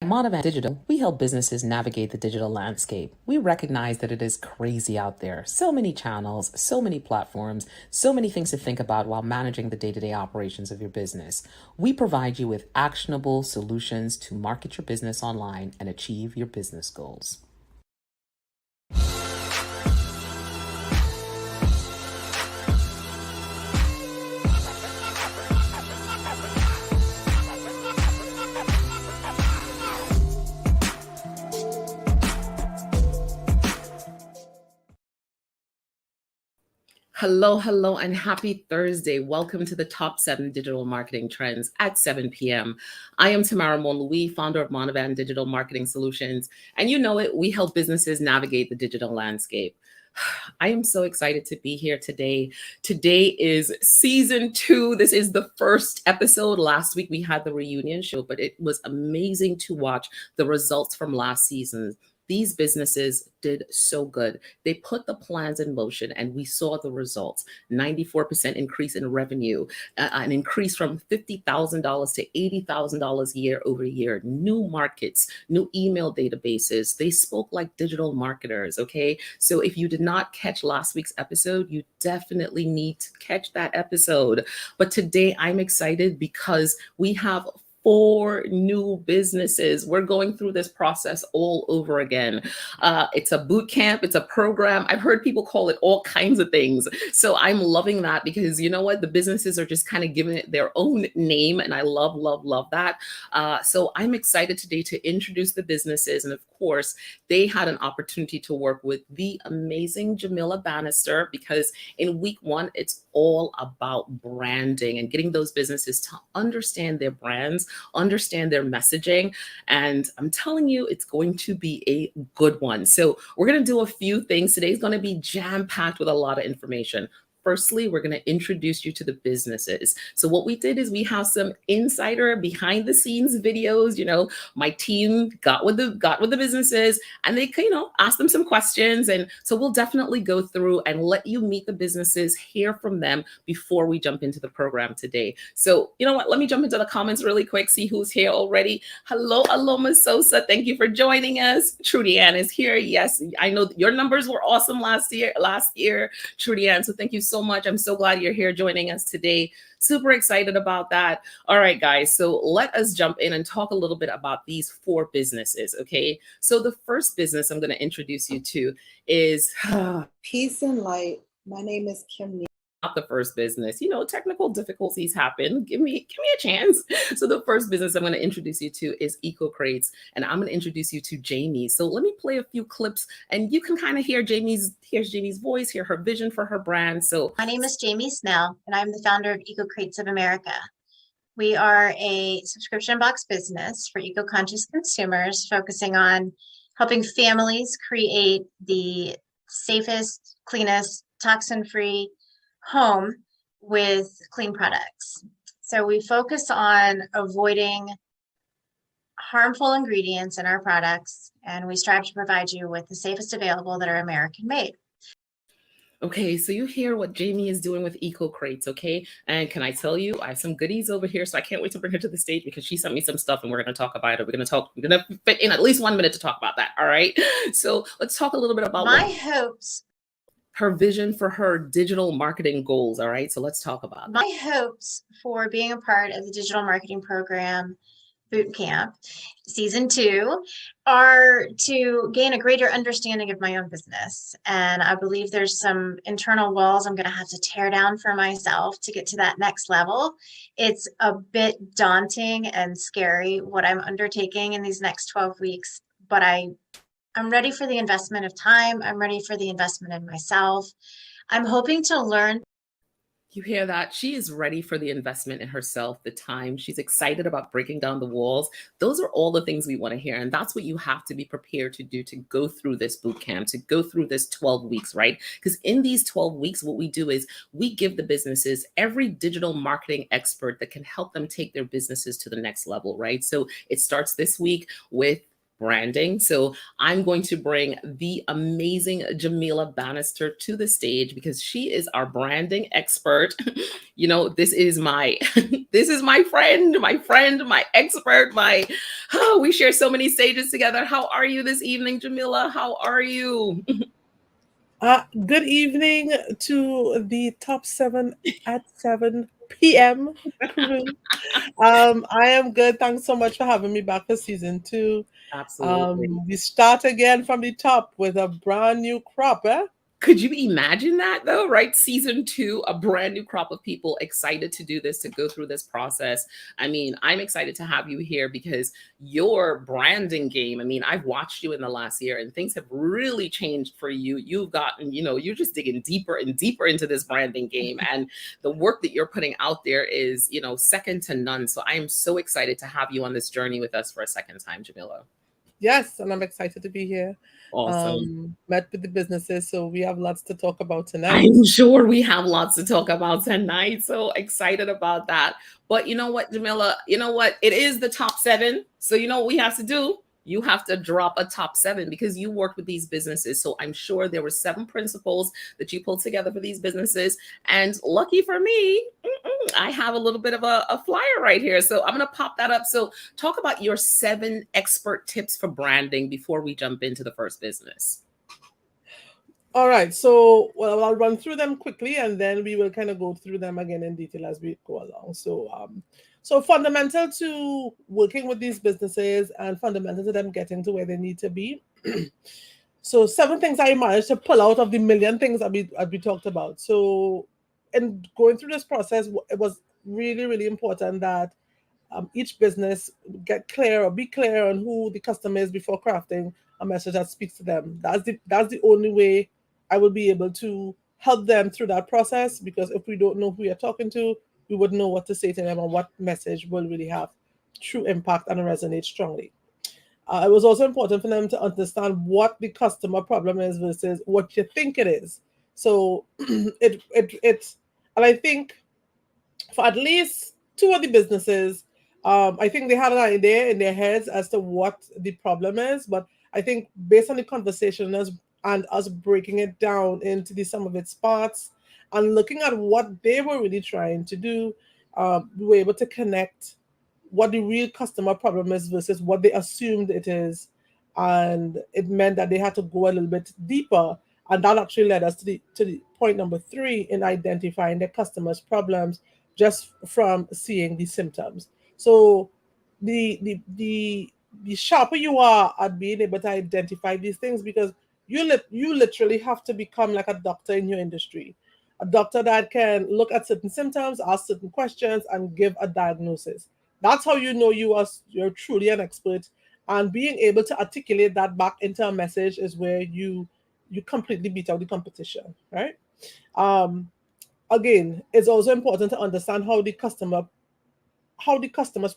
Monovan Digital, we help businesses navigate the digital landscape. We recognize that it is crazy out there. So many channels, so many platforms, so many things to think about while managing the day-to-day operations of your business. We provide you with actionable solutions to market your business online and achieve your business goals. Hello, and happy Thursday. Welcome to the top 7 digital marketing trends at 7 p.m. I am Tamara Monlouis, founder of Monovan Digital Marketing Solutions. And you know it, we help businesses navigate the digital landscape. I am so excited to be here today. Today is season 2. This is the first episode. Last week we had the reunion show, but it was amazing to watch the results from last season. These businesses did so good. They put the plans in motion and we saw the results. 94% increase in revenue, an increase from $50,000 to $80,000 year over year, new markets, new email databases. They spoke like digital marketers, okay? So if you did not catch last week's episode, you definitely need to catch that episode. But today I'm excited because we have 4 new businesses. We're going through this process all over again. It's a boot camp, it's a program. I've heard people call it all kinds of things. So I'm loving that because you know what? The businesses are just kind of giving it their own name. And I love that. So I'm excited today to introduce the businesses. And of course, they had an opportunity to work with the amazing Jamilla Bannister because in week 1, it's all about branding and getting those businesses to understand their brands, understand their messaging. And I'm telling you, it's going to be a good one. So we're going to do a few things. Today's going to be jam-packed with a lot of information. Firstly, we're going to introduce you to the businesses. So what we did is we have some insider behind the scenes videos. You know, my team got with the businesses and they, asked them some questions. And so we'll definitely go through and let you meet the businesses, hear from them before we jump into the program today. So you know what? Let me jump into the comments really quick, see who's here already. Hello, Aloma Sosa. Thank you for joining us. Trudy Ann is here. Yes, I know your numbers were awesome last year, Trudy Ann. So thank you so much. I'm so glad you're here joining us today. Super excited about that. All right, guys. So let us jump in and talk a little bit about these 4 businesses. Okay. So the first business I'm going to introduce you to is Peace and light. My name is Kim. Not the first business. Technical difficulties happen. Give me a chance. So the first business I'm going to introduce you to is Eco Crates, and I'm going to introduce you to Jamie. So let me play a few clips, and you can kind of hear Jamie's voice, hear her vision for her brand. So my name is Jamie Snell, and I'm the founder of Eco Crates of America. We are a subscription box business for eco-conscious consumers, focusing on helping families create the safest, cleanest, toxin-free home with clean products. So we focus on avoiding harmful ingredients in our products, and we strive to provide you with the safest available that are American made. Okay, so you hear what Jamie is doing with Eco Crates, okay? And can I tell you, I have some goodies over here, so I can't wait to bring her to the stage because she sent me some stuff and we're going to talk about it. We're going to fit in at least 1 minute to talk about that, all right? So let's talk a little bit about her vision for her digital marketing goals. All right. So let's talk about my hopes for being a part of the digital marketing program boot camp season 2 are to gain a greater understanding of my own business. And I believe there's some internal walls I'm going to have to tear down for myself to get to that next level. It's a bit daunting and scary what I'm undertaking in these next 12 weeks, but I'm ready for the investment of time. I'm ready for the investment in myself. I'm hoping to learn. You hear that? She is ready for the investment in herself, the time. She's excited about breaking down the walls. Those are all the things we want to hear. And that's what you have to be prepared to do, to go through this boot camp, to go through this 12 weeks, right? Because in these 12 weeks, what we do is we give the businesses every digital marketing expert that can help them take their businesses to the next level, right? So it starts this week with branding. So I'm going to bring the amazing Jamilla Bannister to the stage because she is our branding expert. This is my friend, my expert, Oh, we share so many stages together. How are you this evening, Jamilla? How are you? Good evening to the top 7 at 7 p.m. crew. I am good. Thanks so much for having me back for season two. Absolutely. We start again from the top with a brand new crop, eh? Could you imagine that though, right? Season two, a brand new crop of people excited to do this, to go through this process. I mean, I'm excited to have you here because your branding game, I mean, I've watched you in the last year and things have really changed for you. You've gotten, you're just digging deeper and deeper into this branding game. And the work that you're putting out there is, second to none. So I am so excited to have you on this journey with us for a second time, Jamila. Yes, and I'm excited to be here. Awesome. Met with the businesses, so we have lots to talk about tonight. I'm sure we have lots to talk about tonight. So excited about that. But you know what, Jamila? You know what? It is the top seven. So you know what we have to do? You have to drop a top seven because you worked with these businesses. So I'm sure there were 7 principles that you pulled together for these businesses. And lucky for me, I have a little bit of a flyer right here. So I'm going to pop that up. So talk about your 7 expert tips for branding before we jump into the first business. All right, so I'll run through them quickly, and then we will kind of go through them again in detail as we go along. So fundamental to working with these businesses and fundamental to them getting to where they need to be. So 7 things I managed to pull out of the million things that we talked about. So in going through this process, it was really, really important that each business get clear or be clear on who the customer is before crafting a message that speaks to them. That's the only way I will be able to help them through that process, because if we don't know who you're talking to, we would know what to say to them and what message will really have true impact and resonate strongly. It was also important for them to understand what the customer problem is versus what you think it is. So and I think for at least 2 of the businesses, I think they had an idea in their heads as to what the problem is. But I think based on the conversation and us breaking it down into the sum of its parts and looking at what they were really trying to do, we were able to connect what the real customer problem is versus what they assumed it is. And it meant that they had to go a little bit deeper. And that actually led us to the point number 3 in identifying the customer's problems just from seeing the symptoms. So the sharper you are at being able to identify these things, because you literally have to become like a doctor in your industry, a doctor that can look at certain symptoms, ask certain questions, and give a diagnosis. That's how you know you're truly an expert. And being able to articulate that back into a message is where you completely beat out the competition, right? Um, Again, it's also important to understand how the customer's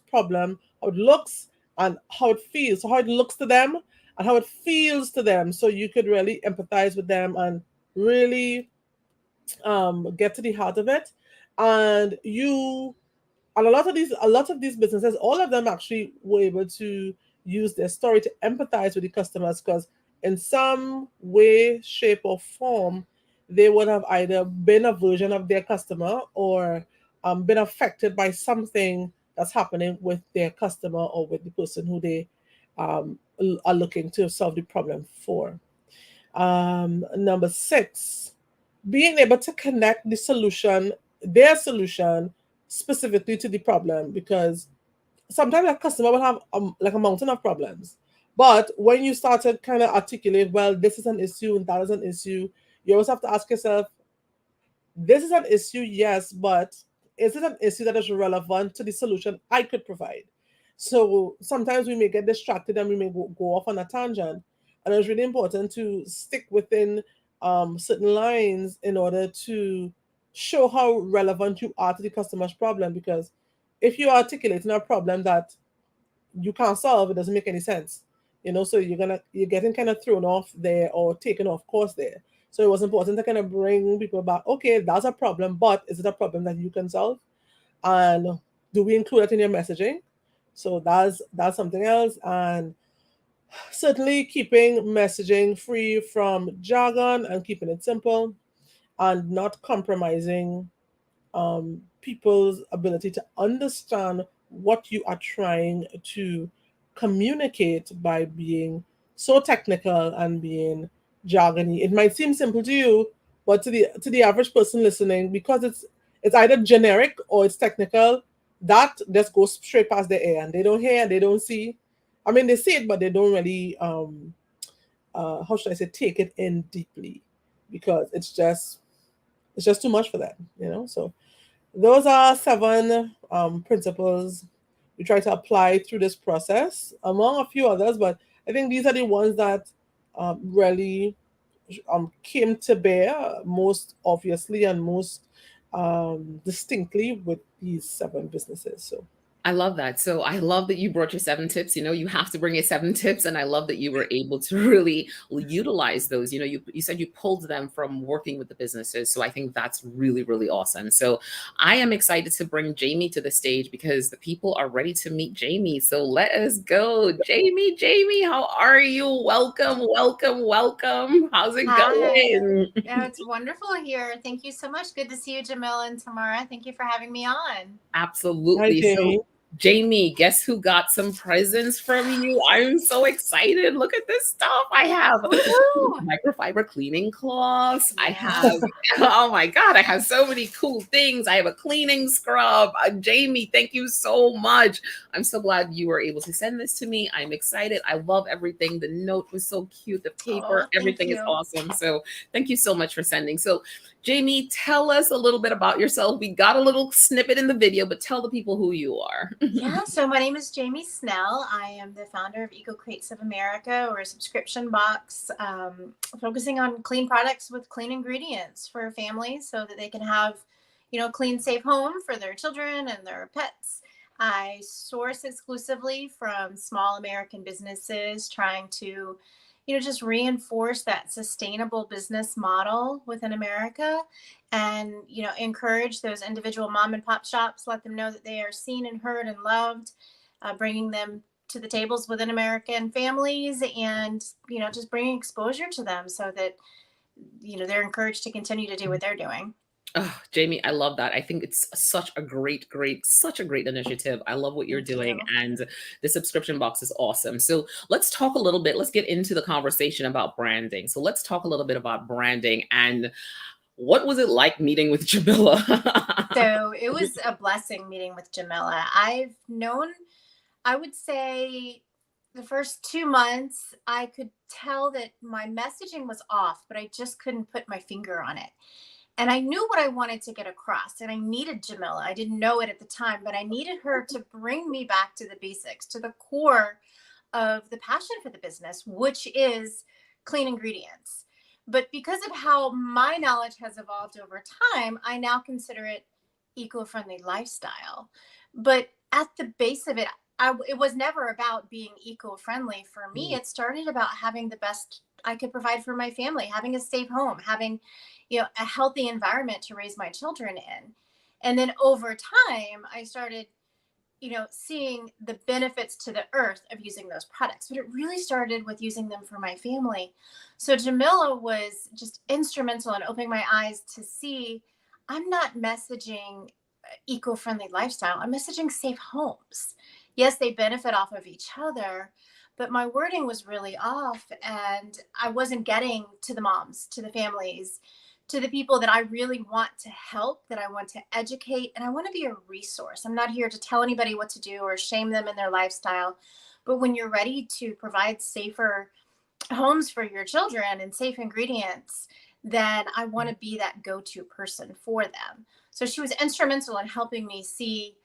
problem, how it looks and how it feels, so how it looks to them and how it feels to them, so you could really empathize with them and really get to the heart of it. And a lot of these businesses, all of them actually were able to use their story to empathize with the customers, because in some way, shape, or form, they would have either been a version of their customer or been affected by something that's happening with their customer or with the person who they are looking to solve the problem for. Number 6, being able to connect their solution, specifically to the problem, because sometimes a customer will have like a mountain of problems. But when you start to kind of articulate, well, this is an issue and that is an issue, you always have to ask yourself, this is an issue, yes, but is it an issue that is relevant to the solution I could provide? So sometimes we may get distracted and we may go off on a tangent. And it's really important to stick within certain lines in order to show how relevant you are to the customer's problem. Because if you are articulating a problem that you can't solve, it doesn't make any sense. So you're getting kind of thrown off there or taken off course there. So it was important to kind of bring people back. Okay, that's a problem, but is it a problem that you can solve? And do we include that in your messaging? So that's something else. And certainly keeping messaging free from jargon and keeping it simple and not compromising people's ability to understand what you are trying to communicate by being so technical and being jargony. It might seem simple to you, but to the average person listening, because it's either generic or it's technical, that just goes straight past their ear, and they don't hear, they don't see. I mean, they see it, but they don't really how should I say, take it in deeply, because it's just too much for them, you know. So those are 7 principles we try to apply through this process, among a few others, but I think these are the ones that really came to bear most obviously and most distinctly with these 7 businesses. So I love that. So I love that you brought your 7 tips. You know, you have to bring your 7 tips. And I love that you were able to really utilize those. You know, you said you pulled them from working with the businesses. So I think that's really, really awesome. So I am excited to bring Jamie to the stage because the people are ready to meet Jamie. So let us go. Jamie, how are you? Welcome, welcome, welcome. How's it Hi. going? Oh, it's wonderful here. Thank you so much. Good to see you, Jamila and Tamara. Thank you for having me on. hi, Absolutely. Jamie. So Jamie, guess who got some presents from you? I'm so excited. Look at this stuff. I have Woohoo! microfiber cleaning cloths. I Yes. have, oh my God, I have so many cool things. I have a cleaning scrub. Jamie, thank you so much. I'm so glad you were able to send this to me. I'm excited. I love everything. The note was so cute. The paper, Oh, thank everything is you. awesome. So thank you so much for sending. So Jamie, tell us a little bit about yourself. We got a little snippet in the video, but tell the people who you are. Yeah, so my name is Jamie Snell. I am the founder of Eco Crates of America, or a subscription box focusing on clean products with clean ingredients for families so that they can have, a clean, safe home for their children and their pets. I source exclusively from small American businesses trying to, just reinforce that sustainable business model within America and, encourage those individual mom and pop shops, let them know that they are seen and heard and loved, bringing them to the tables within American families and, just bringing exposure to them so that, they're encouraged to continue to do what they're doing. Oh, Jamie, I love that. I think it's such a such a great initiative. I love what you're Thank doing, you. and the subscription box is awesome. So let's talk a little bit. Let's get into the conversation about branding. So let's talk a little bit about branding and what was it like meeting with Jamilla? So it was a blessing meeting with Jamila. I've known, I would say, the first 2 months, I could tell that my messaging was off, but I just couldn't put my finger on it. And I knew what I wanted to get across, and I needed Jamila. I didn't know it at the time, but I needed her to bring me back to the basics, to the core of the passion for the business, which is clean ingredients. But because of how my knowledge has evolved over time, I now consider it eco-friendly lifestyle. But at the base of it, it was never about being eco-friendly for me. It started about having the best I could provide for my family, having a safe home, having, a healthy environment to raise my children in. And then over time, I started, seeing the benefits to the earth of using those products. But it really started with using them for my family. So Jamila was just instrumental in opening my eyes to see I'm not messaging eco-friendly lifestyle. I'm messaging safe homes. Yes, they benefit off of each other, but my wording was really off, and I wasn't getting to the moms, to the families, to the people that I really want to help, that I want to educate, and I want to be a resource. I'm not here to tell anybody what to do or shame them in their lifestyle. But when you're ready to provide safer homes for your children and safe ingredients, then I want to be that go-to person for them. So she was instrumental in helping me see,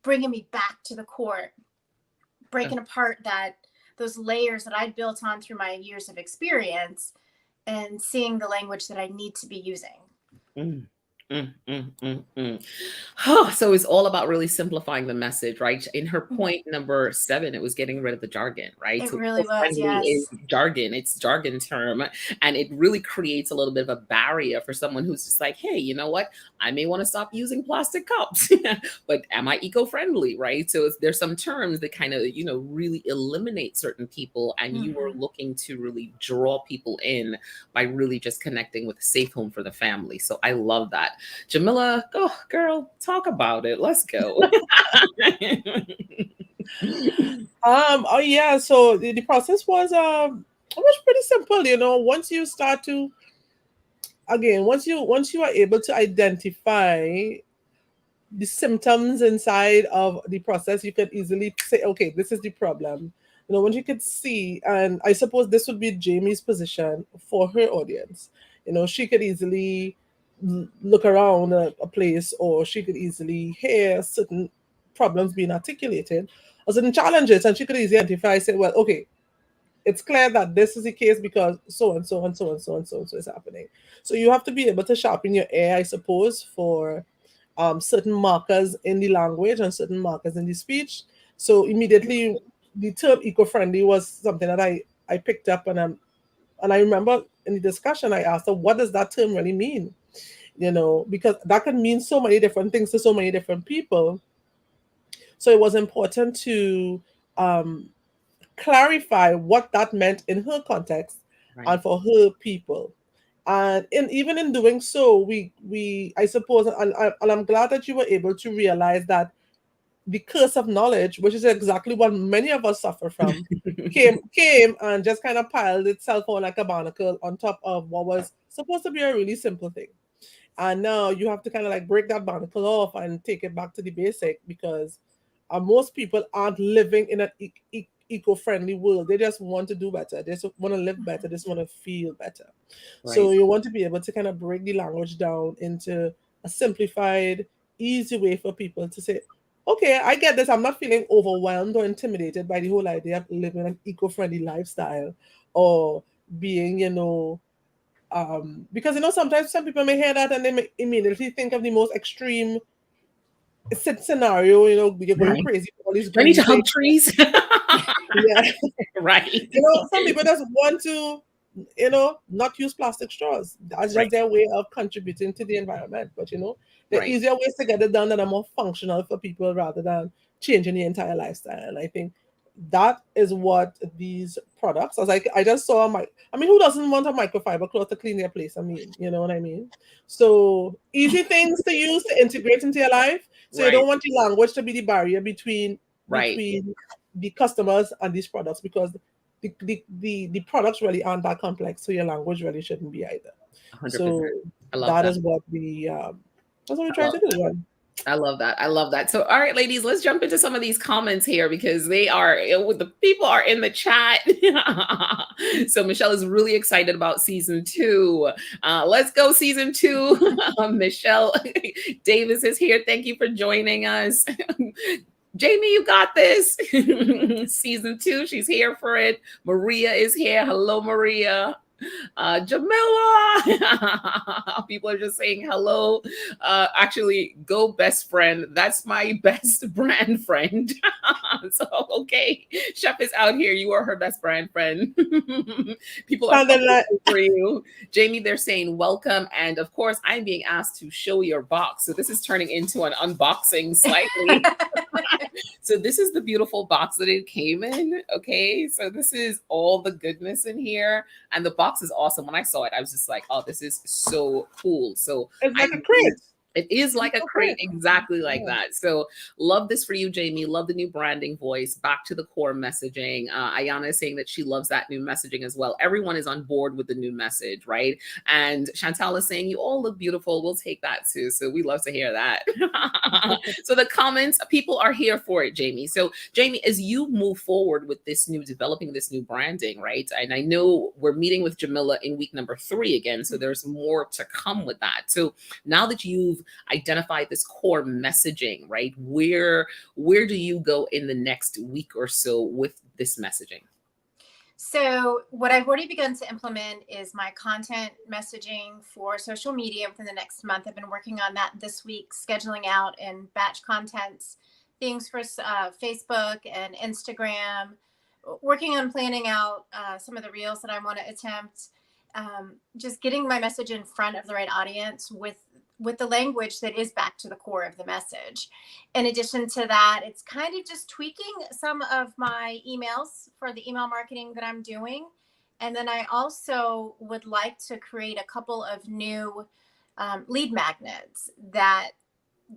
bringing me back to the core, breaking apart those layers that I'd built on through my years of experience and seeing the language that I need to be using. Mm, so it's all about really simplifying the message, right? In her point number 7, it was getting rid of the jargon, right? It So really was, friendly is yes. jargon, it's jargon term, and it really creates a little bit of a barrier for someone who's just like, hey, you know what? I may want to stop using plastic cups, but am I eco-friendly, right? So there's some terms that kind of, really eliminate certain people, and you were looking to really draw people in by really just connecting with a safe home for the family. So I love that. Jamilla, go girl, talk about it. Let's go. Oh yeah, so the process was pretty simple, you know. Once you start to, again, once you are able to identify the symptoms inside of the process, you can easily say, okay, this is the problem. You know, when you could see, and I suppose this would be Jamie's position for her audience. You know, she could easily look around a place, or she could easily hear certain problems being articulated or certain challenges, and she could easily identify, say, well, okay, it's clear that this is the case because so and so and so and so and so and so is happening. So you have to be able to sharpen your ear, I suppose, for certain markers in the language and certain markers in the speech. So immediately, the term eco-friendly was something that I picked up, and I remember in the discussion I asked her, what does that term really mean? You know, because that can mean so many different things to so many different people. So it was important to um, clarify what that meant in her context and Right. for her people. And even in doing so, we I suppose, and I'm glad that you were able to realize that the curse of knowledge, which is exactly what many of us suffer from, came and just kind of piled itself on like a barnacle on top of what was supposed to be a really simple thing. And now you have to kind of like break that barnacle off and take it back to the basic, because most people aren't living in an eco-friendly world. They just want to do better. They just want to live better. They just want to feel better. So Right. you want to be able to kind of break the language down into a simplified, easy way for people to say, okay, I get this. I'm not feeling overwhelmed or intimidated by the whole idea of living an eco-friendly lifestyle, or being, you know, because you know sometimes some people may hear that and they may immediately think of the most extreme scenario. You know, you're going Right. crazy for all these Do I need to green hug things. trees? Yeah, Right. you know, some people just want to, you know, not use plastic straws. That's just Right. their way of contributing to the environment. But you know, there are Right. easier ways to get it done that are more functional for people rather than changing the entire lifestyle. And I think that is what these products. As I just saw my. I mean, who doesn't want a microfiber cloth to clean their place? I mean, you know what I mean. So easy things to use to integrate into your life. So you Right. don't want your language to be the barrier Right. between the customers and these products, because the products really aren't that complex, so your language really shouldn't be either. 100%. So I love that that. is what we that's what we're I trying love to do. Right? I love that. I love that. So, all right, ladies, let's jump into some of these comments here because they are the people are in the chat. So, Michelle is really excited about season 2. Let's go, season 2. Michelle Davis is here. Thank you for joining us. Jamie, you got this. Season 2, she's here for it. Maria is here. Hello, Maria. Jamilla. People are just saying hello. Actually, go best friend. That's my best brand friend. So, okay, Chef is out here. You are her best brand friend. People are And then coming for you. Jamie, they're saying welcome. And of course, I'm being asked to show your box. So this is turning into an unboxing slightly. So this is the beautiful box that it came in. Okay. So this is all the goodness in here. And the box is awesome. When I saw it, I was just like, oh, this is so cool. So it's I like a crate. it is like a crate, Okay. exactly like Yeah. that. So love this for you, Jamie. Love the new branding voice. Back to the core messaging. Ayana is saying that she loves that new messaging as well. Everyone is on board with the new message, right? And Chantal is saying, you all look beautiful. We'll take that too. So we love to hear that. So the comments, people are here for it, Jamie. So Jamie, as you move forward with this new, developing this new branding, right? And I know we're meeting with Jamilla in week number 3 again. So there's more to come with that. So now that you've identified this core messaging, right? Where do you go in the next week or so with this messaging? So what I've already begun to implement is my content messaging for social media within the next month. I've been working on that this week, scheduling out and batch contents, things for Facebook and Instagram, working on planning out some of the reels that I want to attempt, just getting my message in front of the right audience with the language that is back to the core of the message. In addition to that, it's kind of just tweaking some of my emails for the email marketing that I'm doing. And then I also would like to create a couple of new lead magnets that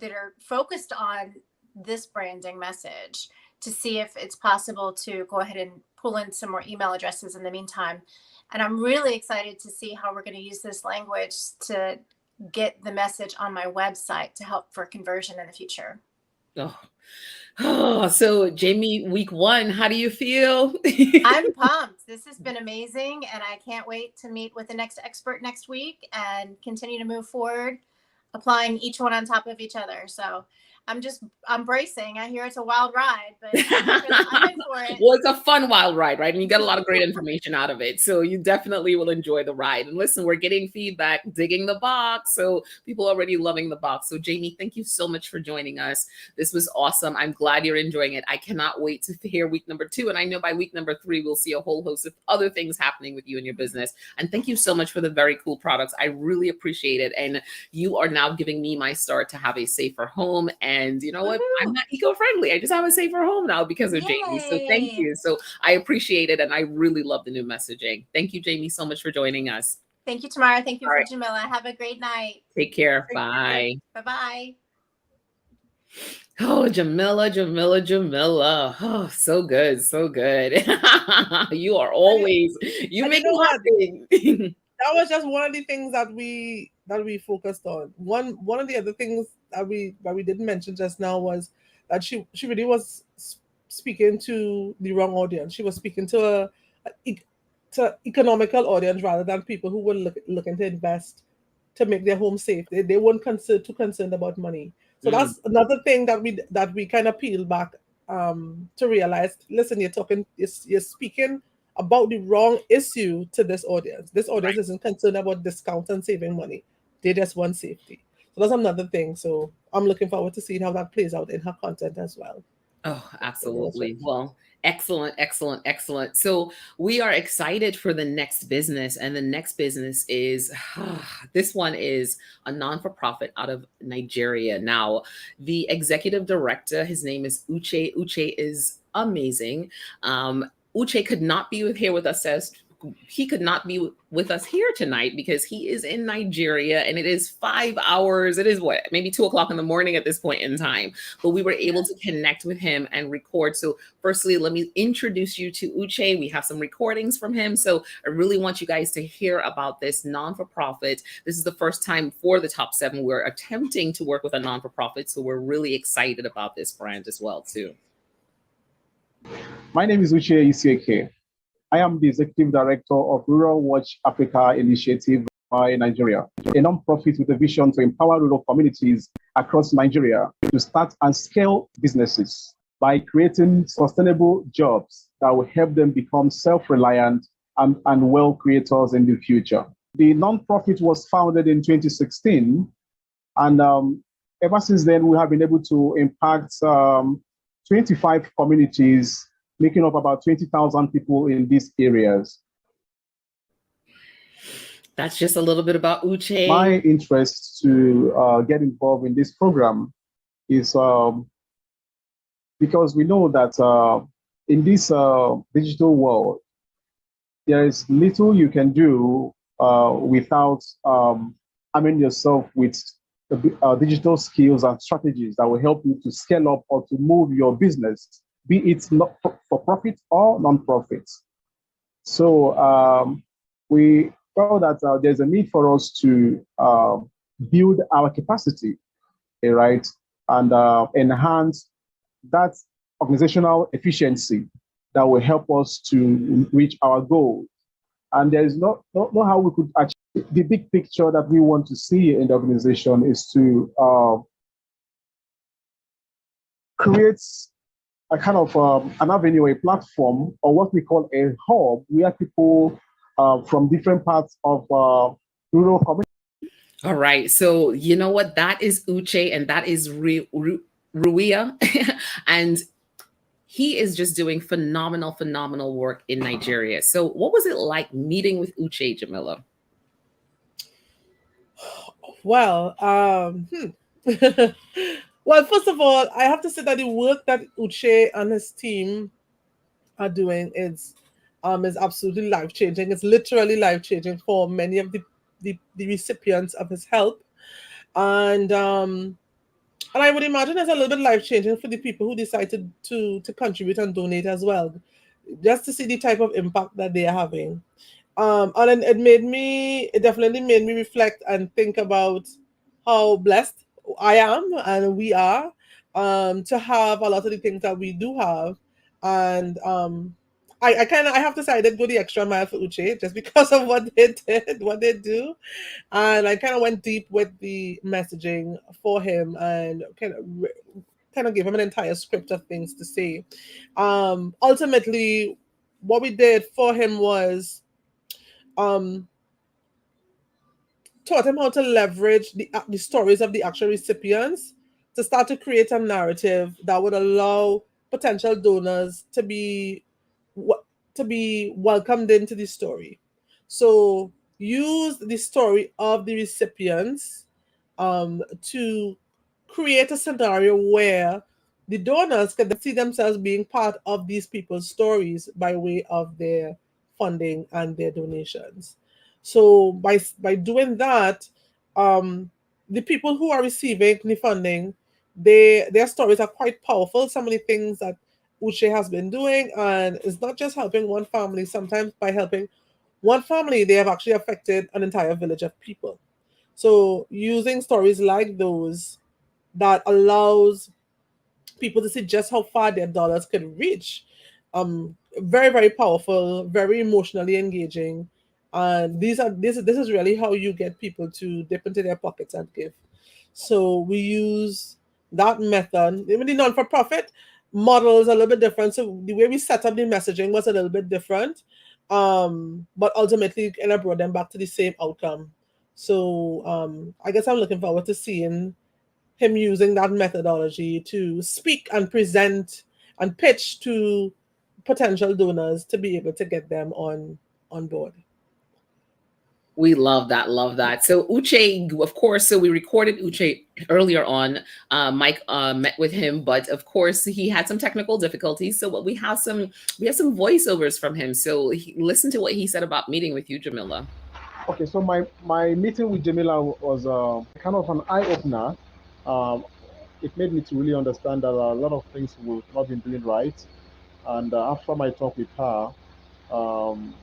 are focused on this branding message to see if it's possible to go ahead and pull in some more email addresses in the meantime. And I'm really excited to see how we're going to use this language to get the message on my website to help for conversion in the future. Oh. Oh, so Jamie, week 1, how do you feel? I'm pumped. This has been amazing, and I can't wait to meet with the next expert next week and continue to move forward, applying each one on top of each other. So I'm bracing. I hear it's a wild ride, but I'm in for it. Well, it's a fun wild ride, right? And you get a lot of great information out of it. So you definitely will enjoy the ride. And listen, we're getting feedback, digging the box. So people are already loving the box. So Jamie, thank you so much for joining us. This was awesome. I'm glad you're enjoying it. I cannot wait to hear week number 2. And I know by week number 3, we'll see a whole host of other things happening with you and your business. And thank you so much for the very cool products. I really appreciate it. And you are now giving me my start to have a safer home. And you know what? I'm not eco-friendly. I just have a safer home now because of Jamie. So thank you. So I appreciate it. And I really love the new messaging. Thank you, Jamie, so much for joining us. Thank you, Tamara. Thank you All for right. Jamilla. Have a great night. Take care. Bye. Bye-bye. Oh, Jamilla. Oh, so good. So good. You are always, you make me happy. That was just one of the things that we focused on. One of the other things that we didn't mention just now was that she really was speaking to the wrong audience. She was speaking to to economical audience rather than people who were looking to invest to make their home safe. They weren't too concerned about money. So that's another thing that we kind of peel back to realize. Listen, you're speaking about the wrong issue to this audience. This audience isn't concerned about discounts and saving money. They just want safety. So that's another thing. So I'm looking forward to seeing how that plays out in her content as well. Oh, absolutely. Well, excellent. So we are excited for the next business. And the next business is, this one is a non-for-profit out of Nigeria. Now, the executive director, his name is Uche. Uche is amazing. Uche could not be here with us he could not be with us here tonight because he is in Nigeria and it is 5 hours. It is maybe 2:00 in the morning at this point in time, but we were able to connect with him and record. So firstly, let me introduce you to Uche. We have some recordings from him. So I really want you guys to hear about this non-for-profit. This is the first time for the Top 7. We're attempting to work with a non-for-profit. So we're really excited about this brand as well too. My name is Uche Isieke. I am the Executive Director of Rural Watch Africa Initiative in Nigeria, a non-profit with a vision to empower rural communities across Nigeria to start and scale businesses by creating sustainable jobs that will help them become self-reliant and wealth creators in the future. The non-profit was founded in 2016, and ever since then, we have been able to impact 25 communities, making up about 20,000 people in these areas. That's just a little bit about Uche. My interest to get involved in this program is because we know that in this digital world, there is little you can do without arming yourself with digital skills and strategies that will help you to scale up or to move your business, be it not for profit or non-profit. So we felt that there's a need for us to build our capacity, right, and enhance that organizational efficiency that will help us to reach our goals. And there is not how we could achieve the big picture that we want to see in the organization is to create a kind of an avenue, a platform, or what we call a hub, where people from different parts of rural communities. All right. So you know what? That is Uche, and that is Ruia. And he is just doing phenomenal work in Nigeria. So what was it like meeting with Uche, Jamilla? Well, well, first of all, I have to say that the work that Uche and his team are doing is absolutely life-changing. It's literally life-changing for many of the recipients of his help. And And I would imagine it's a little bit life changing for the people who decide to contribute and donate as well, just to see the type of impact that they are having. And then it definitely made me reflect and think about how blessed I am and we are, to have a lot of the things that we do have. And I have to say I did go the extra mile for Uche just because of what they did, what they do. And I kind of went deep with the messaging for him and kind of gave him an entire script of things to say. Ultimately, what we did for him was, um, taught him how to leverage the stories of the actual recipients to start to create a narrative that would allow potential donors to be welcomed into the story. So use the story of the recipients, to create a scenario where the donors can see themselves being part of these people's stories by way of their funding and their donations. So by doing that, um, the people who are receiving the funding, their stories are quite powerful. Some of the things that Uche has been doing, and it's not just helping one family. Sometimes by helping one family, they have actually affected an entire village of people. So using stories like those that allows people to see just how far their dollars can reach. Very, very powerful, very emotionally engaging. And this is really how you get people to dip into their pockets and give. So we use that method. Even the non-for-profit model is a little bit different. So the way we set up the messaging was a little bit different. But ultimately it kind of brought them back to the same outcome. So I guess I'm looking forward to seeing him using that methodology to speak and present and pitch to potential donors to be able to get them on board. We love that. Love that. So Uche, of course, so we recorded Uche earlier on. Mike met with him, but of course he had some technical difficulties. So we have some voiceovers from him. So listen to what he said about meeting with you, Jamilla. Okay, so my meeting with Jamila was kind of an eye opener. Um, it made me to really understand that a lot of things we've not been doing right. And after my talk with her, um,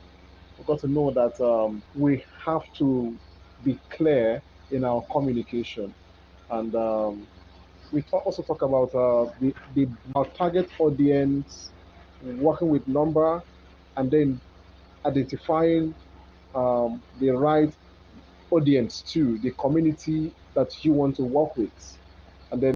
we got to know that we have to be clear in our communication. And also talk about our target audience, working with number, and then identifying the right audience too, the community that you want to work with. And then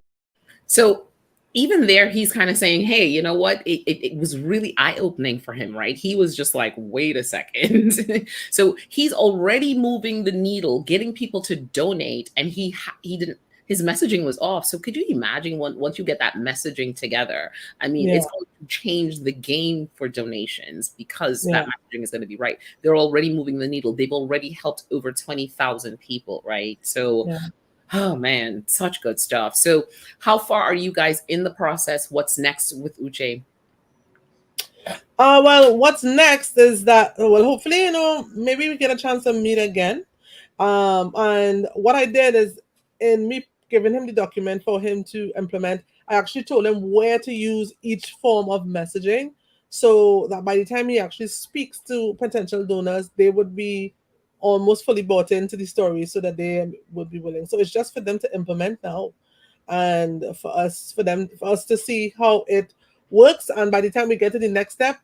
So even there, he's kind of saying, hey, you know what? It was really eye opening for him, right? He was just like, wait a second. So he's already moving the needle, getting people to donate, and he didn't. His messaging was off. So could you imagine once you get that messaging together? I mean, Yeah, it's going to change the game for donations because that yeah, messaging is going to be right. They're already moving the needle. They've already helped over 20,000 people, right? So yeah. oh man, such good stuff. So, how far are you guys in the process? What's next with Uche? Well, what's next is that, well, hopefully, maybe we get a chance to meet again. And what I did is, in me giving him the document for him to implement, I actually told him where to use each form of messaging so that by the time he actually speaks to potential donors, they would be almost fully bought into the story so that they would be willing. So it's just for them to implement now, and for us to see how it works. And by the time we get to the next step,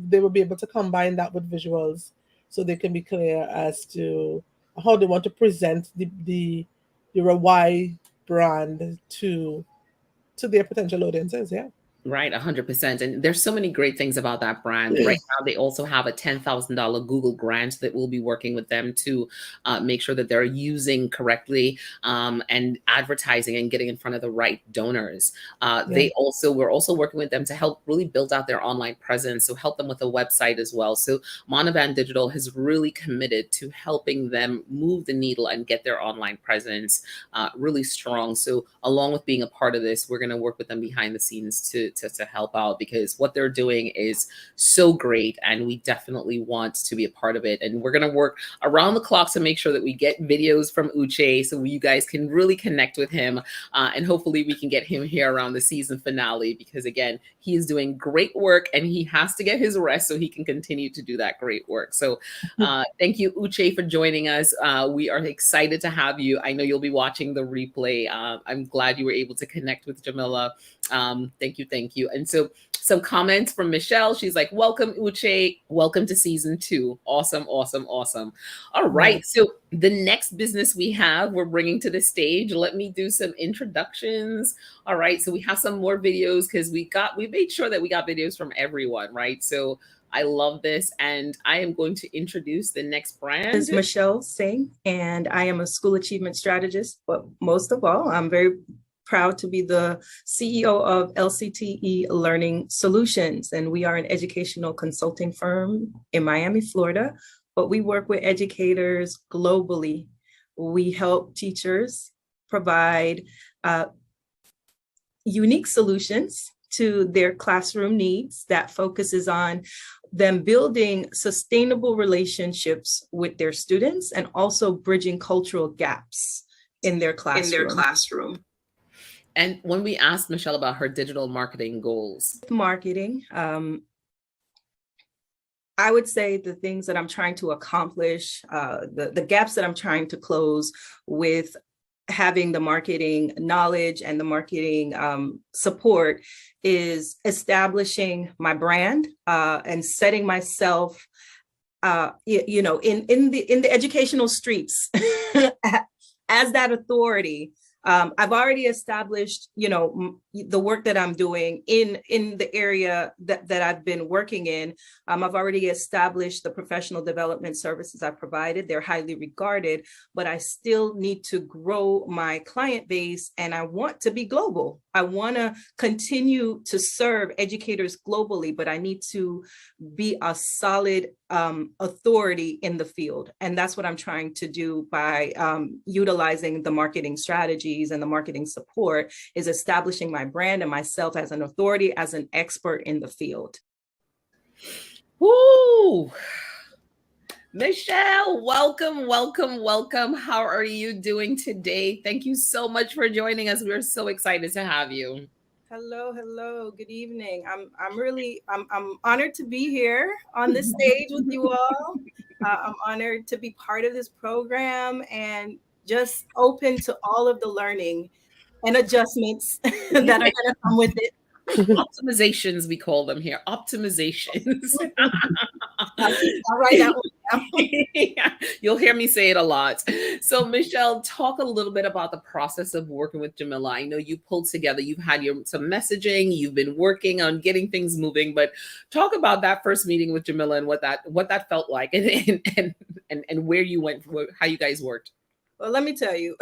they will be able to combine that with visuals so they can be clear as to how they want to present the Rawai brand to their potential audiences. Yeah. Right, 100%. And there's so many great things about that brand. Right now, they also have a $10,000 Google grant that will be working with them to make sure that they're using correctly and advertising and getting in front of the right donors. Yeah. We're also working with them to help really build out their online presence, so help them with a website as well. So Monovan Digital has really committed to helping them move the needle and get their online presence really strong. So along with being a part of this, we're going to work with them behind the scenes to to help out, because what they're doing is so great, and we definitely want to be a part of it. And we're going to work around the clock to make sure that we get videos from Uche so you guys can really connect with him, and hopefully we can get him here around the season finale, because again, he is doing great work and he has to get his rest so he can continue to do that great work. So thank you, Uche, for joining us. We are excited to have you. I know you'll be watching the replay. I'm glad you were able to connect with Jamilla. Thank you, thank you. And so some comments from Michelle. She's like, welcome, Uche. Welcome to season 2. Awesome, awesome, awesome. All right. So the next business we're bringing to the stage. Let me do some introductions. All right. So we have some more videos because we made sure that we got videos from everyone, right? So I love this. And I am going to introduce the next brand. This is Michelle Singh, and I am a school achievement strategist. But most of all, I'm very proud to be the CEO of LCTE Learning Solutions. And we are an educational consulting firm in Miami, Florida, but we work with educators globally. We help teachers provide unique solutions to their classroom needs that focuses on them building sustainable relationships with their students and also bridging cultural gaps in their classroom. And when we asked Michelle about her digital marketing goals. Marketing, I would say the things that I'm trying to accomplish, the gaps that I'm trying to close with having the marketing knowledge and the marketing support is establishing my brand and setting myself, in the educational streets as that authority. I've already established, the work that I'm doing in the area that I've been working in. I've already established the professional development services I provided. They're highly regarded, but I still need to grow my client base, and I want to be global. I want to continue to serve educators globally, but I need to be a solid authority in the field. And that's what I'm trying to do by utilizing the marketing strategies and the marketing support, is establishing my brand and myself as an authority, as an expert in the field. Woo! Michelle, welcome, welcome, welcome. How are you doing today? Thank you so much for joining us. We're so excited to have you. Hello. Good evening. I'm honored to be here on this stage with you all. I'm honored to be part of this program and just open to all of the learning and adjustments that are going to come with it. Optimizations, we call them here. Optimizations. I'll write that one down. Yeah, you'll hear me say it a lot. So Michelle, talk a little bit about the process of working with Jamilla. I know you pulled together, you've had some messaging, you've been working on getting things moving, but talk about that first meeting with Jamilla and what that felt like, and where you went, how you guys worked. Well, let me tell you.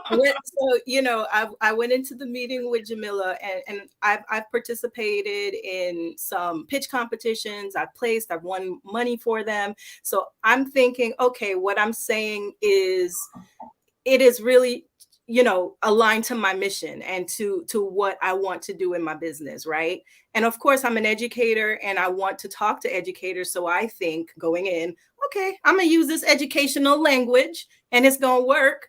I went into the meeting with Jamilla, and I've participated in some pitch competitions. I've won money for them. So I'm thinking, okay, what I'm saying is, it is really, aligned to my mission and to what I want to do in my business, right? And of course, I'm an educator and I want to talk to educators. So I think going in, okay, I'm going to use this educational language and it's going to work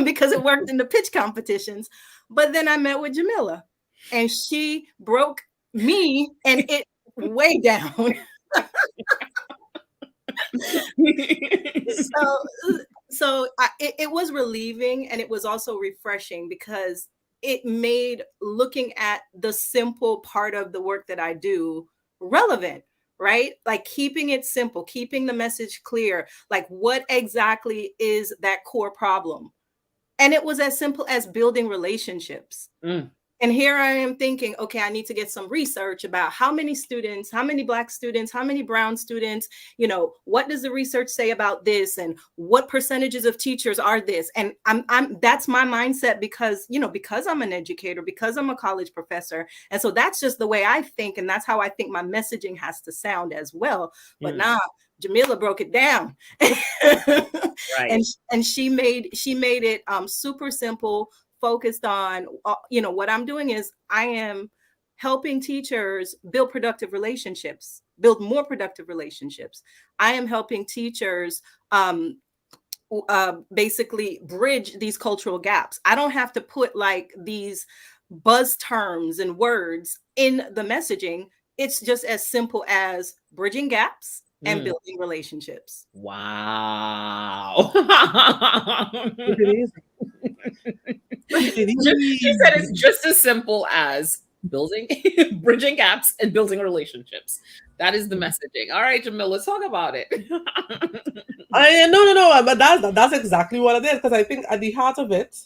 because it worked in the pitch competitions. But then I met with Jamilla and she broke me and it way down. It was relieving, and it was also refreshing because it made looking at the simple part of the work that I do relevant, right? Like keeping it simple, keeping the message clear, like what exactly is that core problem? And it was as simple as building relationships. And here I am thinking, okay, I need to get some research about how many students, how many Black students, how many brown students, what does the research say about this, and what percentages of teachers are this? And that's my mindset because I'm an educator, because I'm a college professor. And so that's just the way I think. And that's how I think my messaging has to sound as well. But now Jamilla broke it down. Right. And she made it super simple, focused on, what I'm doing is I am helping teachers build productive relationships, build more productive relationships. I am helping teachers basically bridge these cultural gaps. I don't have to put like these buzz terms and words in the messaging. It's just as simple as bridging gaps and building relationships. Wow. It is. She said it's just as simple as building, bridging gaps and building relationships. That is the messaging. All right, Jamil, let's talk about it. No, but that's exactly what it is, because I think at the heart of it,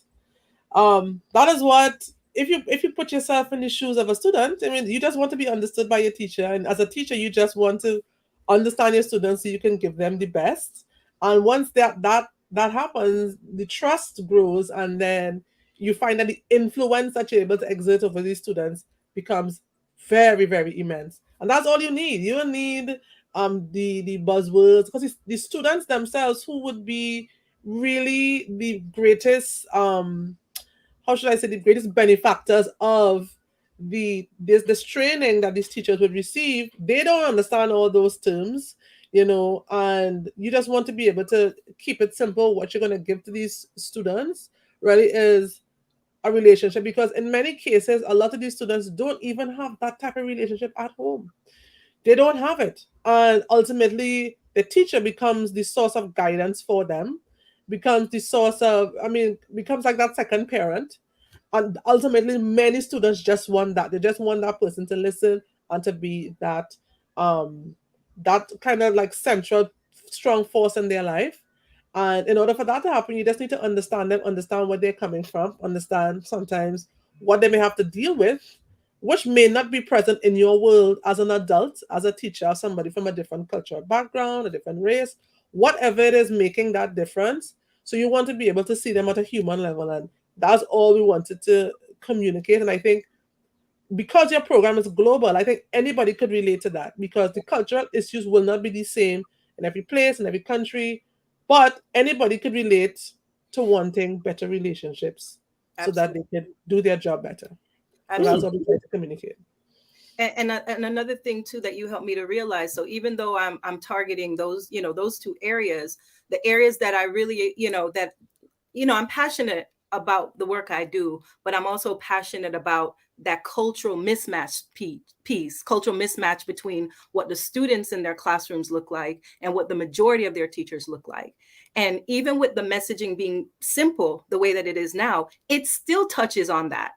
that is what, if you put yourself in the shoes of a student, I mean, you just want to be understood by your teacher, and as a teacher, you just want to understand your students so you can give them the best. And once that happens, the trust grows, and then you find that the influence that you're able to exert over these students becomes very, very immense. And that's all you need. You don't need the buzzwords, because it's the students themselves who would be really the greatest how should I say, the greatest benefactors of this training that these teachers would receive. They don't understand all those terms, and you just want to be able to keep it simple. What you're going to give to these students really is a relationship, because in many cases, a lot of these students don't even have that type of relationship at home. They don't have it. And ultimately, the teacher becomes the source of guidance for them, becomes the source of, becomes like that second parent. And ultimately, many students just want that. They just want that person to listen and to be that kind of like central, strong force in their life. And in order for that to happen, you just need to understand them, understand where they're coming from, understand sometimes what they may have to deal with, which may not be present in your world as an adult, as a teacher, somebody from a different cultural background, a different race, whatever it is making that difference. So you want to be able to see them at a human level. And that's all we wanted to communicate. And I think because your program is global, I think anybody could relate to that, because the cultural issues will not be the same in every place, in every country, but anybody could relate to wanting better relationships. Absolutely. So that they can do their job better. So that's what we try to communicate. And another thing too that you helped me to realize. So even though I'm targeting those, those two areas, the areas that I really, I'm passionate about the work I do, but I'm also passionate about that cultural mismatch piece, cultural mismatch between what the students in their classrooms look like and what the majority of their teachers look like. And even with the messaging being simple, the way that it is now, it still touches on that.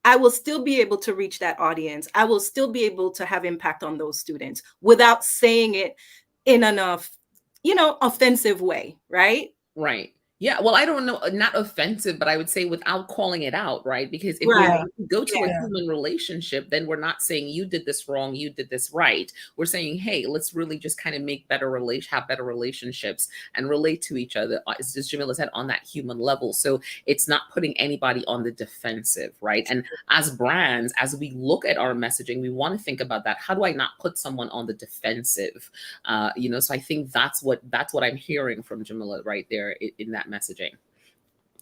I will still be able to reach that audience. I will still be able to have impact on those students without saying it in an, offensive way, right? Right. Yeah. Well, I don't know, not offensive, but I would say without calling it out, right? Because if Right. we go to a human relationship, then we're not saying you did this wrong, you did this right. We're saying, hey, let's really just kind of make have better relationships and relate to each other, as Jamilla said, on that human level. So it's not putting anybody on the defensive, right? And as brands, as we look at our messaging, we want to think about that. How do I not put someone on the defensive? So I think that's what I'm hearing from Jamilla right there in that messaging.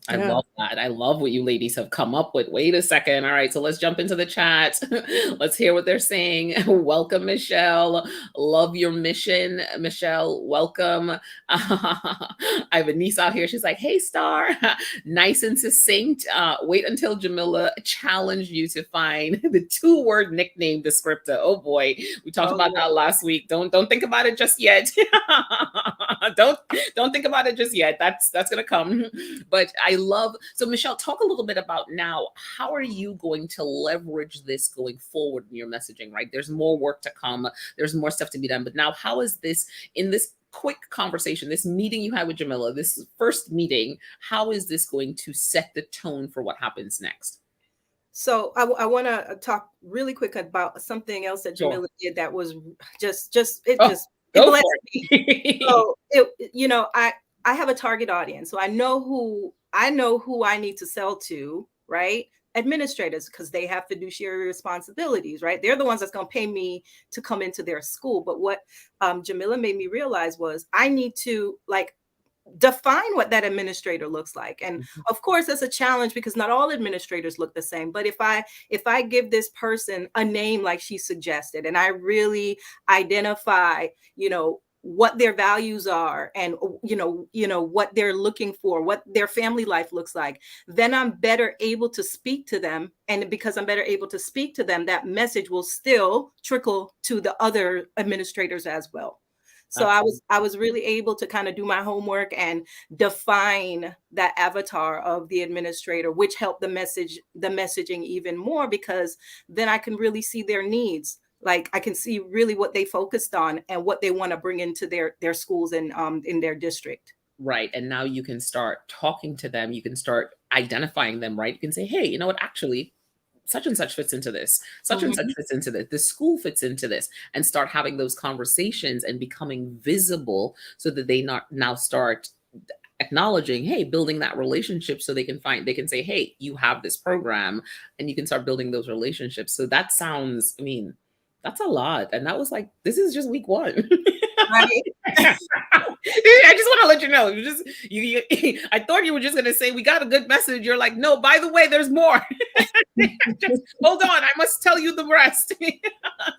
I love that. I love what you ladies have come up with. Wait a second. All right. So let's jump into the chat. Let's hear what they're saying. Welcome, Michelle. Love your mission. Michelle, welcome. I have a niece out here. She's like, hey, Star. Nice and succinct. Wait until Jamilla challenged you to find the 2-word nickname descriptor. Oh boy. We talked about that last week. Don't think about it just yet. Don't think about it just yet. That's going to come. But so Michelle, talk a little bit about now, how are you going to leverage this going forward in your messaging, right? There's more work to come. There's more stuff to be done. But now how is this, in this quick conversation, this meeting you had with Jamilla, this first meeting, how is this going to set the tone for what happens next? So I want to talk really quick about something else that Jamilla did that was it blessed me. So I have a target audience, so I know who I need to sell to, right? Administrators, because they have fiduciary responsibilities, right? They're the ones that's going to pay me to come into their school. But what Jamilla made me realize was I need to, like, define what that administrator looks like. And of course, it's a challenge because not all administrators look the same. But if I give this person a name like she suggested, and I really identify, what their values are, and what they're looking for, what their family life looks like, then I'm better able to speak to them. And because I'm better able to speak to them, that message will still trickle to the other administrators as well. So I was really able to kind of do my homework and define that avatar of the administrator, which helped the messaging even more, because then I can really see their needs. Like I can see really what they focused on and what they want to bring into their schools and in their district. Right. And now you can start talking to them. You can start identifying them, right? You can say, hey, you know what, actually, such and such fits into this, such and such fits into this, the school fits into this, and start having those conversations and becoming visible so that they now start acknowledging, hey, building that relationship so they can say, hey, you have this program, and you can start building those relationships. So that sounds, that's a lot. And that was like, this is just week one. Right. I just want to let you know. I thought you were just going to say, we got a good message. You're like, no, by the way, there's more. Just hold on. I must tell you the rest.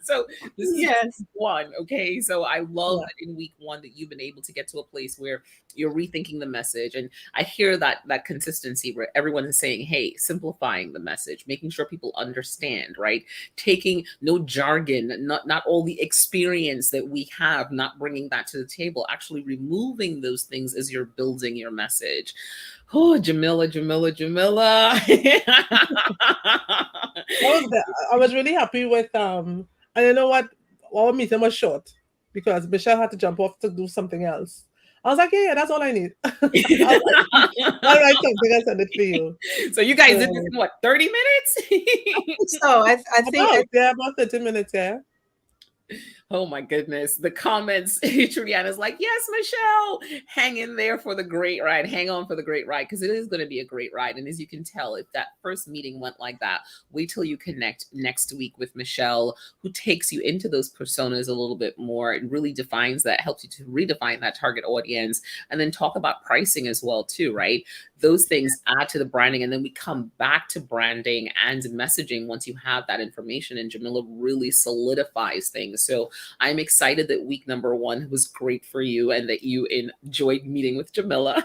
So this is week one. Okay. So I love that in week one that you've been able to get to a place where you're rethinking the message. And I hear that consistency where everyone is saying, hey, simplifying the message, making sure people understand, right? Taking no jargon, not all the experience that we have, not bringing that to the table, actually removing those things as you're building your message. Oh, Jamilla. I was really happy with and you know what? Our meeting was short because Michelle had to jump off to do something else. I was like, yeah, that's all I need. I'll write something and send it to you. So you guys did this in what, 30 minutes? So I think about 30 minutes, yeah. Oh my goodness. The comments, Trudiana's like, yes, Michelle, hang in there for the great ride. Hang on for the great ride, because it is going to be a great ride. And as you can tell, if that first meeting went like that, wait till you connect next week with Michelle, who takes you into those personas a little bit more and really defines that, helps you to redefine that target audience, and then talk about pricing as well too, right? Those things add to the branding. And then we come back to branding and messaging once you have that information, and Jamilla really solidifies things. So I'm excited that week number one was great for you and that you enjoyed meeting with Jamilla.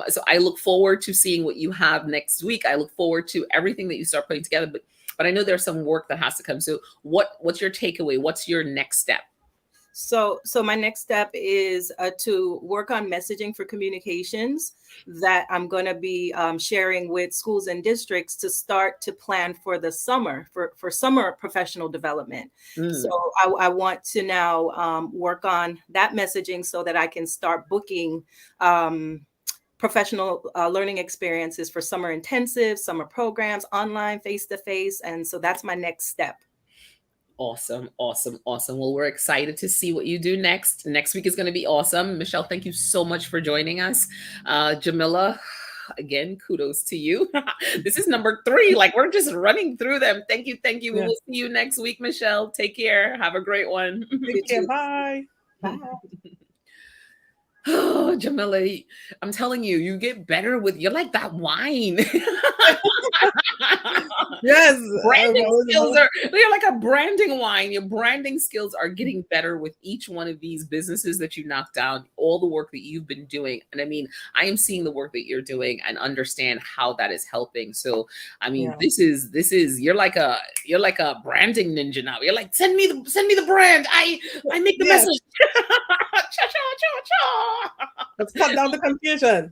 So I look forward to seeing what you have next week. I look forward to everything that you start putting together, but I know there's some work that has to come. So what's your takeaway? What's your next step? So my next step is to work on messaging for communications that I'm going to be sharing with schools and districts to start to plan for the summer, for summer professional development. So I want to now work on that messaging so that I can start booking professional learning experiences for summer intensives, summer programs, online, face-to-face. And so that's my next step. Awesome. Well, we're excited to see what you do next. Next week is going to be awesome. Michelle, thank you so much for joining us. Jamilla, again, kudos to you. This is number 3. Like, we're just running through them. Thank you. Yes. We will see you next week, Michelle. Take care. Have a great one. Take care. Bye. Oh, Jamilla, I'm telling you, you get better you're like that wine. Yes. Branding skills you're like a branding wine. Your branding skills are getting better with each one of these businesses that you knock down, all the work that you've been doing. And I am seeing the work that you're doing and understand how that is helping. So, this is, you're like a branding ninja now. You're like, send me the brand. I make the message. Let's cut down the confusion.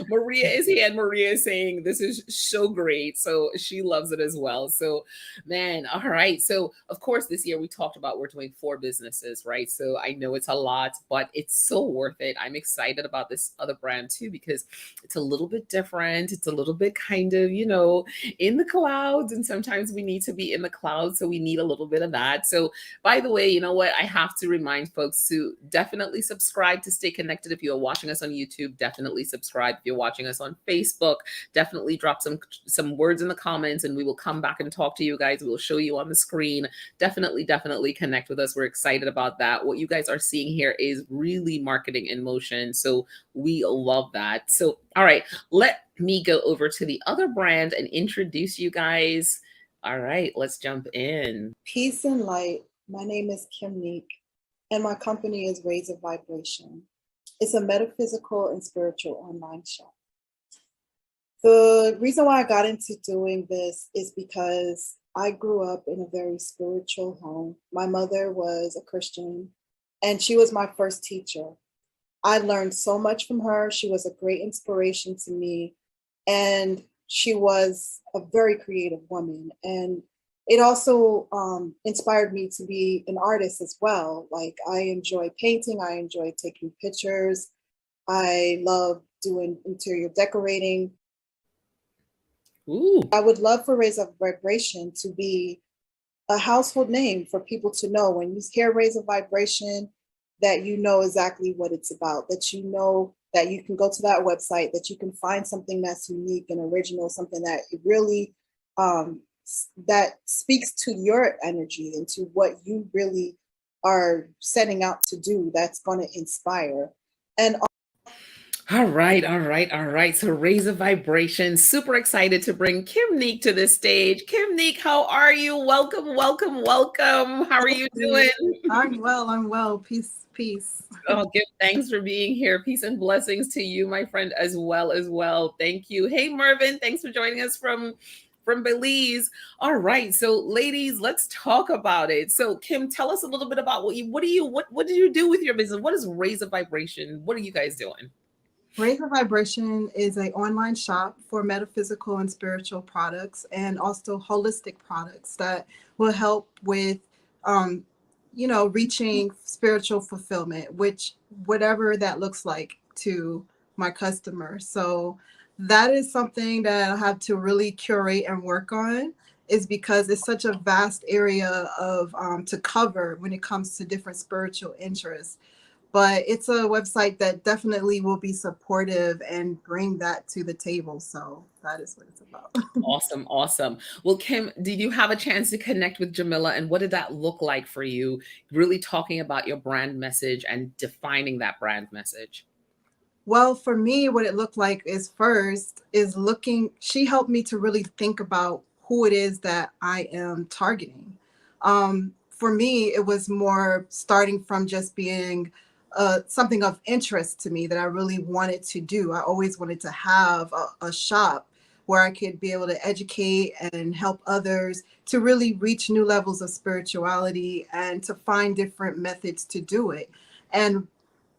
Maria is here, and Maria is saying this is so great. So she loves it as well. So, man, all right. So, of course, this year we talked about we're doing 4 businesses, right? So I know it's a lot, but it's so worth it. I'm excited about this other brand too, because it's a little bit different. It's a little bit kind of, in the clouds. And sometimes we need to be in the clouds. So we need a little bit of that. So, by the way, you know what? I have to remind remind folks to definitely subscribe to stay connected. If you're watching us on YouTube, definitely subscribe. If you're watching us on Facebook, definitely drop some words in the comments and we will come back and talk to you guys. We'll show you on the screen. Definitely connect with us. We're excited about that. What you guys are seeing here is really marketing in motion. So we love that. So, all right, let me go over to the other brand and introduce you guys. All right, let's jump in. Peace and light. My name is Kim Neek, and my company is Rays of Vibration. It's a metaphysical and spiritual online shop. The reason why I got into doing this is because I grew up in a very spiritual home. My mother was a Christian, and she was my first teacher. I learned so much from her. She was a great inspiration to me, and she was a very creative woman. And it also inspired me to be an artist as well. Like, I enjoy painting, I enjoy taking pictures, I love doing interior decorating. Ooh. I would love for Rays of Vibration to be a household name for people to know. When you hear Rays of Vibration, that you know exactly what it's about, that you know that you can go to that website, that you can find something that's unique and original, something that really that speaks to your energy and to what you really are setting out to do, that's going to inspire. And All right. So Raise a Vibration. Super excited to bring Kim Neek to the stage. Kim Neek, how are you? Welcome. How are you doing? I'm well. Peace. Oh, give thanks for being here. Peace and blessings to you, my friend, as well. Thank you. Hey, Mervin, thanks for joining us from Belize. All right. So ladies, let's talk about it. So Kim, tell us a little bit about what do you do with your business? What is Raise a Vibration? What are you guys doing? Raise of Vibration is an online shop for metaphysical and spiritual products and also holistic products that will help with, reaching spiritual fulfillment, which whatever that looks like to my customer. So that is something that I have to really curate and work on, is because it's such a vast area of to cover when it comes to different spiritual interests. But it's a website that definitely will be supportive and bring that to the table. So that is what it's about. Awesome. Well, Kim, did you have a chance to connect with Jamilla, and what did that look like for you? Really talking about your brand message and defining that brand message. Well, for me, what it looked like is she helped me to really think about who it is that I am targeting. For me, it was more starting from just being something of interest to me that I really wanted to do. I always wanted to have a shop where I could be able to educate and help others to really reach new levels of spirituality and to find different methods to do it. And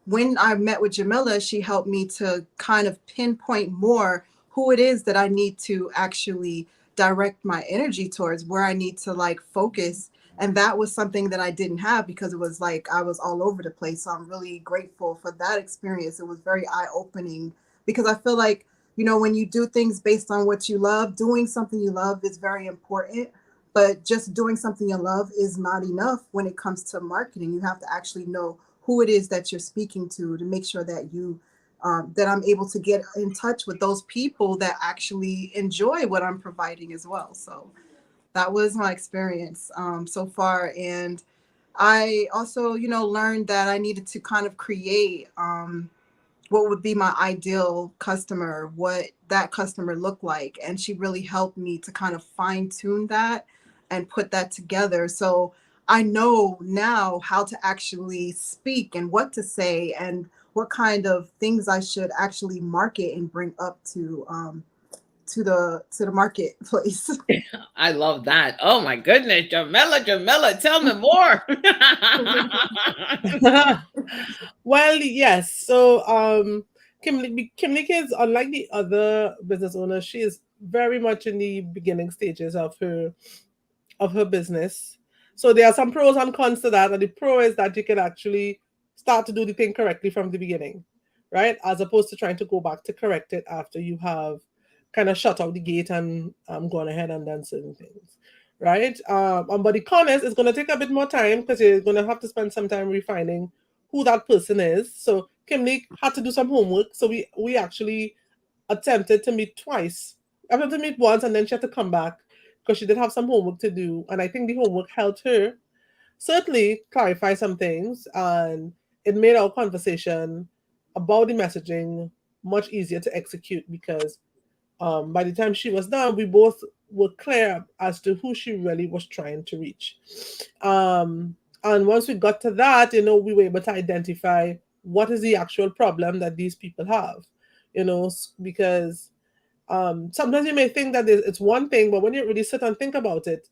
when I met with Jamilla, she helped me to kind of pinpoint more who it is that I need to actually direct my energy towards, where I need to like focus. And that was something that I didn't have because it was like I was all over the place. So I'm really grateful for that experience. It was very eye-opening because I feel like, when you do things based on what you love, doing something you love is very important. But just doing something you love is not enough when it comes to marketing. You have to actually know who it is that you're speaking to make sure that that I'm able to get in touch with those people that actually enjoy what I'm providing as well. So that was my experience so far. And I also, learned that I needed to kind of create what would be my ideal customer, what that customer looked like. And she really helped me to kind of fine tune that and put that together. So I know now how to actually speak and what to say and what kind of things I should actually market and bring up to the marketplace. I love that. Oh my goodness, Jamilla, tell me more. Well, yes. So Kim Nick is, unlike the other business owners, she is very much in the beginning stages of her business. So there are some pros and cons to that. And the pro is that you can actually start to do the thing correctly from the beginning, right? As opposed to trying to go back to correct it after you have kind of shut out the gate and gone ahead and done certain things, right? But the con is it's going to take a bit more time because you're going to have to spend some time refining who that person is. So Kimberly had to do some homework. So we actually attempted to meet twice. I attempted to meet once, and then she had to come back because she did have some homework to do. And I think the homework helped her certainly clarify some things, and it made our conversation about the messaging much easier to execute because by the time she was done, we both were clear as to who she really was trying to reach. And once we got to that, we were able to identify what is the actual problem that these people have, because sometimes you may think that it's one thing, but when you really sit and think about it,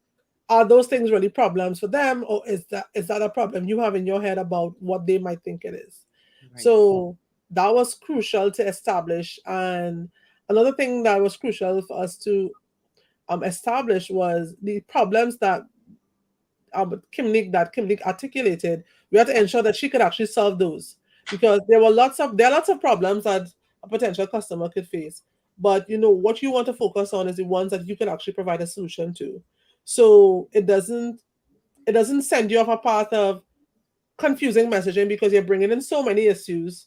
are those things really problems for them, or is that a problem you have in your head about what they might think it is? Right. So that was crucial to establish. And another thing that was crucial for us to establish was the problems that Kimnick articulated. We had to ensure that she could actually solve those because there are lots of problems that a potential customer could face. But what you want to focus on is the ones that you can actually provide a solution to. So it doesn't send you off a path of confusing messaging because you're bringing in so many issues,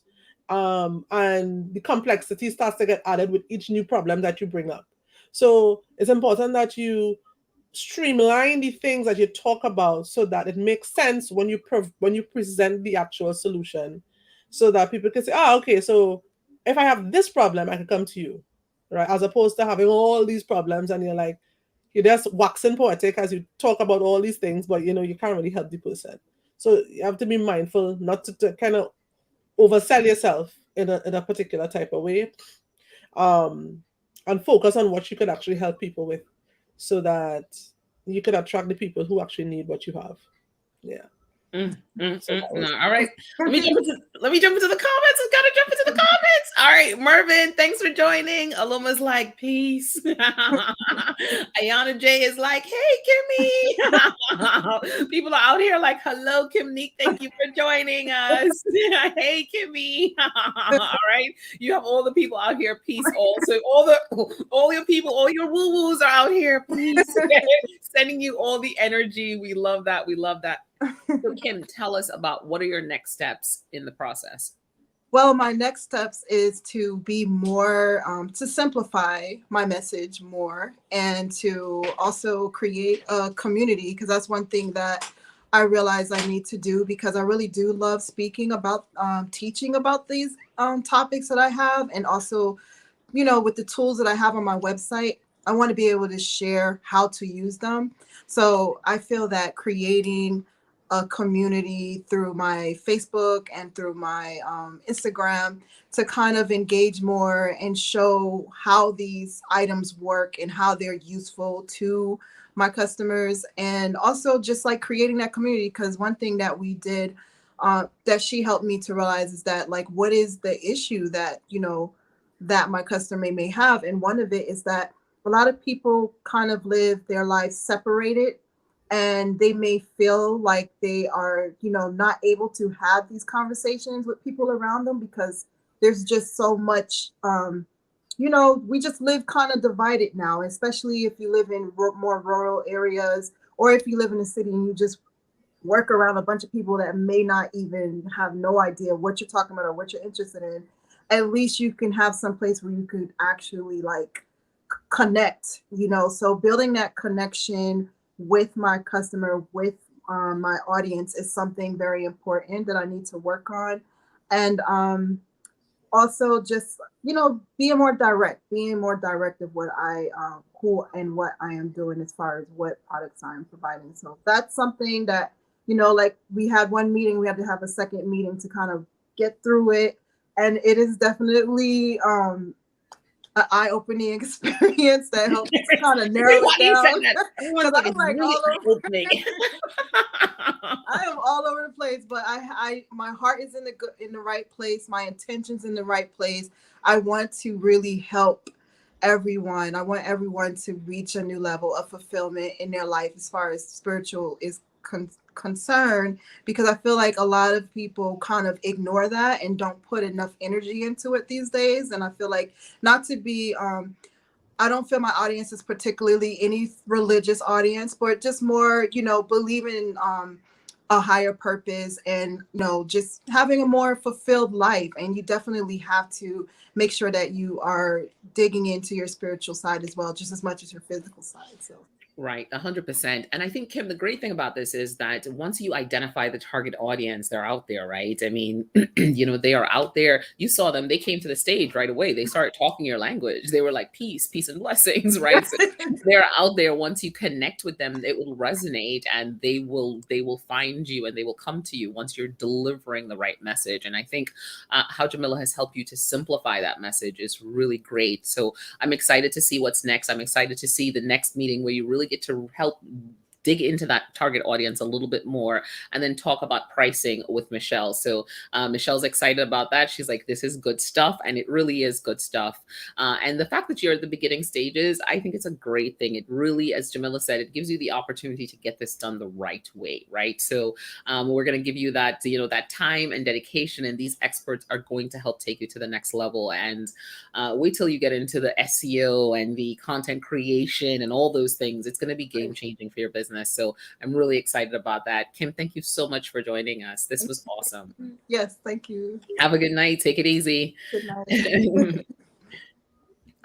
and the complexity starts to get added with each new problem that you bring up. So it's important that you streamline the things that you talk about so that it makes sense when you present the actual solution, so that people can say, okay, so if I have this problem, I can come to you, right? As opposed to having all these problems and you're just waxing poetic as you talk about all these things, but you can't really help the person. So you have to be mindful not to kind of oversell yourself in a particular type of way, um, and focus on what you could actually help people with, so that you could attract the people who actually need what you have. Yeah. No, all right. Let me jump into the comments. I've got to jump into the comments. All right, Mervin, thanks for joining. Aluma's like, peace. Ayana J is like, hey, Kimmy. People are out here like, hello, Kimnique. Thank you for joining us. Hey, Kimmy. All right. You have all the people out here. Peace. Also, all your people, all your woo-woos are out here. Please. Sending you all the energy. We love that. We love that. So Kim, tell us about what are your next steps in the process? Well, my next steps is to be more, to simplify my message more, and to also create a community, because that's one thing that I realize I need to do, because I really do love speaking about, teaching about these topics that I have. And also, with the tools that I have on my website, I want to be able to share how to use them. So I feel that creating a community through my Facebook and through my Instagram to kind of engage more and show how these items work and how they're useful to my customers. And also just like creating that community, because one thing that we did, that she helped me to realize, is that like, what is the issue that, that my customer may have. And one of it is that a lot of people kind of live their lives separated, and they may feel like they are, not able to have these conversations with people around them, because there's just so much, we just live kind of divided now, especially if you live in more rural areas, or if you live in a city and you just work around a bunch of people that may not even have no idea what you're talking about or what you're interested in. At least you can have some place where you could actually like connect, so building that connection with my customer, with my audience, is something very important that I need to work on. And also just, being more direct of what I, who and what I am doing as far as what products I'm providing. So that's something that, like we had one meeting, we had to have a second meeting to kind of get through it. And it is definitely an eye-opening experience that helps kind of narrow it down. Because I'm like all over. I am all over the place, but I my heart is in the right place. My intentions in the right place. I want to really help everyone. I want everyone to reach a new level of fulfillment in their life as far as spiritual is concerned, because I feel like a lot of people kind of ignore that and don't put enough energy into it these days. And I feel like, not to be I don't feel my audience is particularly any religious audience, but just more, believing a higher purpose and, just having a more fulfilled life. And you definitely have to make sure that you are digging into your spiritual side as well, just as much as your physical side. So. Right, 100%. And I think, Kim, the great thing about this is that once you identify the target audience, they're out there, right? I mean, they are out there. You saw them, they came to the stage right away. They started talking your language. They were like, peace and blessings, right? So they're out there. Once you connect with them, it will resonate and they will find you and they will come to you once you're delivering the right message. And I think how Jamilla has helped you to simplify that message is really great. So I'm excited to see what's next. I'm excited to see the next meeting where you really get to help dig into that target audience a little bit more and then talk about pricing with Michelle. So Michelle's excited about that. She's like, this is good stuff. And it really is good stuff. And the fact that you're at the beginning stages, I think it's a great thing. It really, as Jamilla said, it gives you the opportunity to get this done the right way, right? So we're going to give you that, that time and dedication, and these experts are going to help take you to the next level. And wait till you get into the SEO and the content creation and all those things. It's going to be game changing for your business. So I'm really excited about that. Kim, thank you so much for joining us. This was awesome. Yes, thank you. Have a good night. Take it easy. Good night.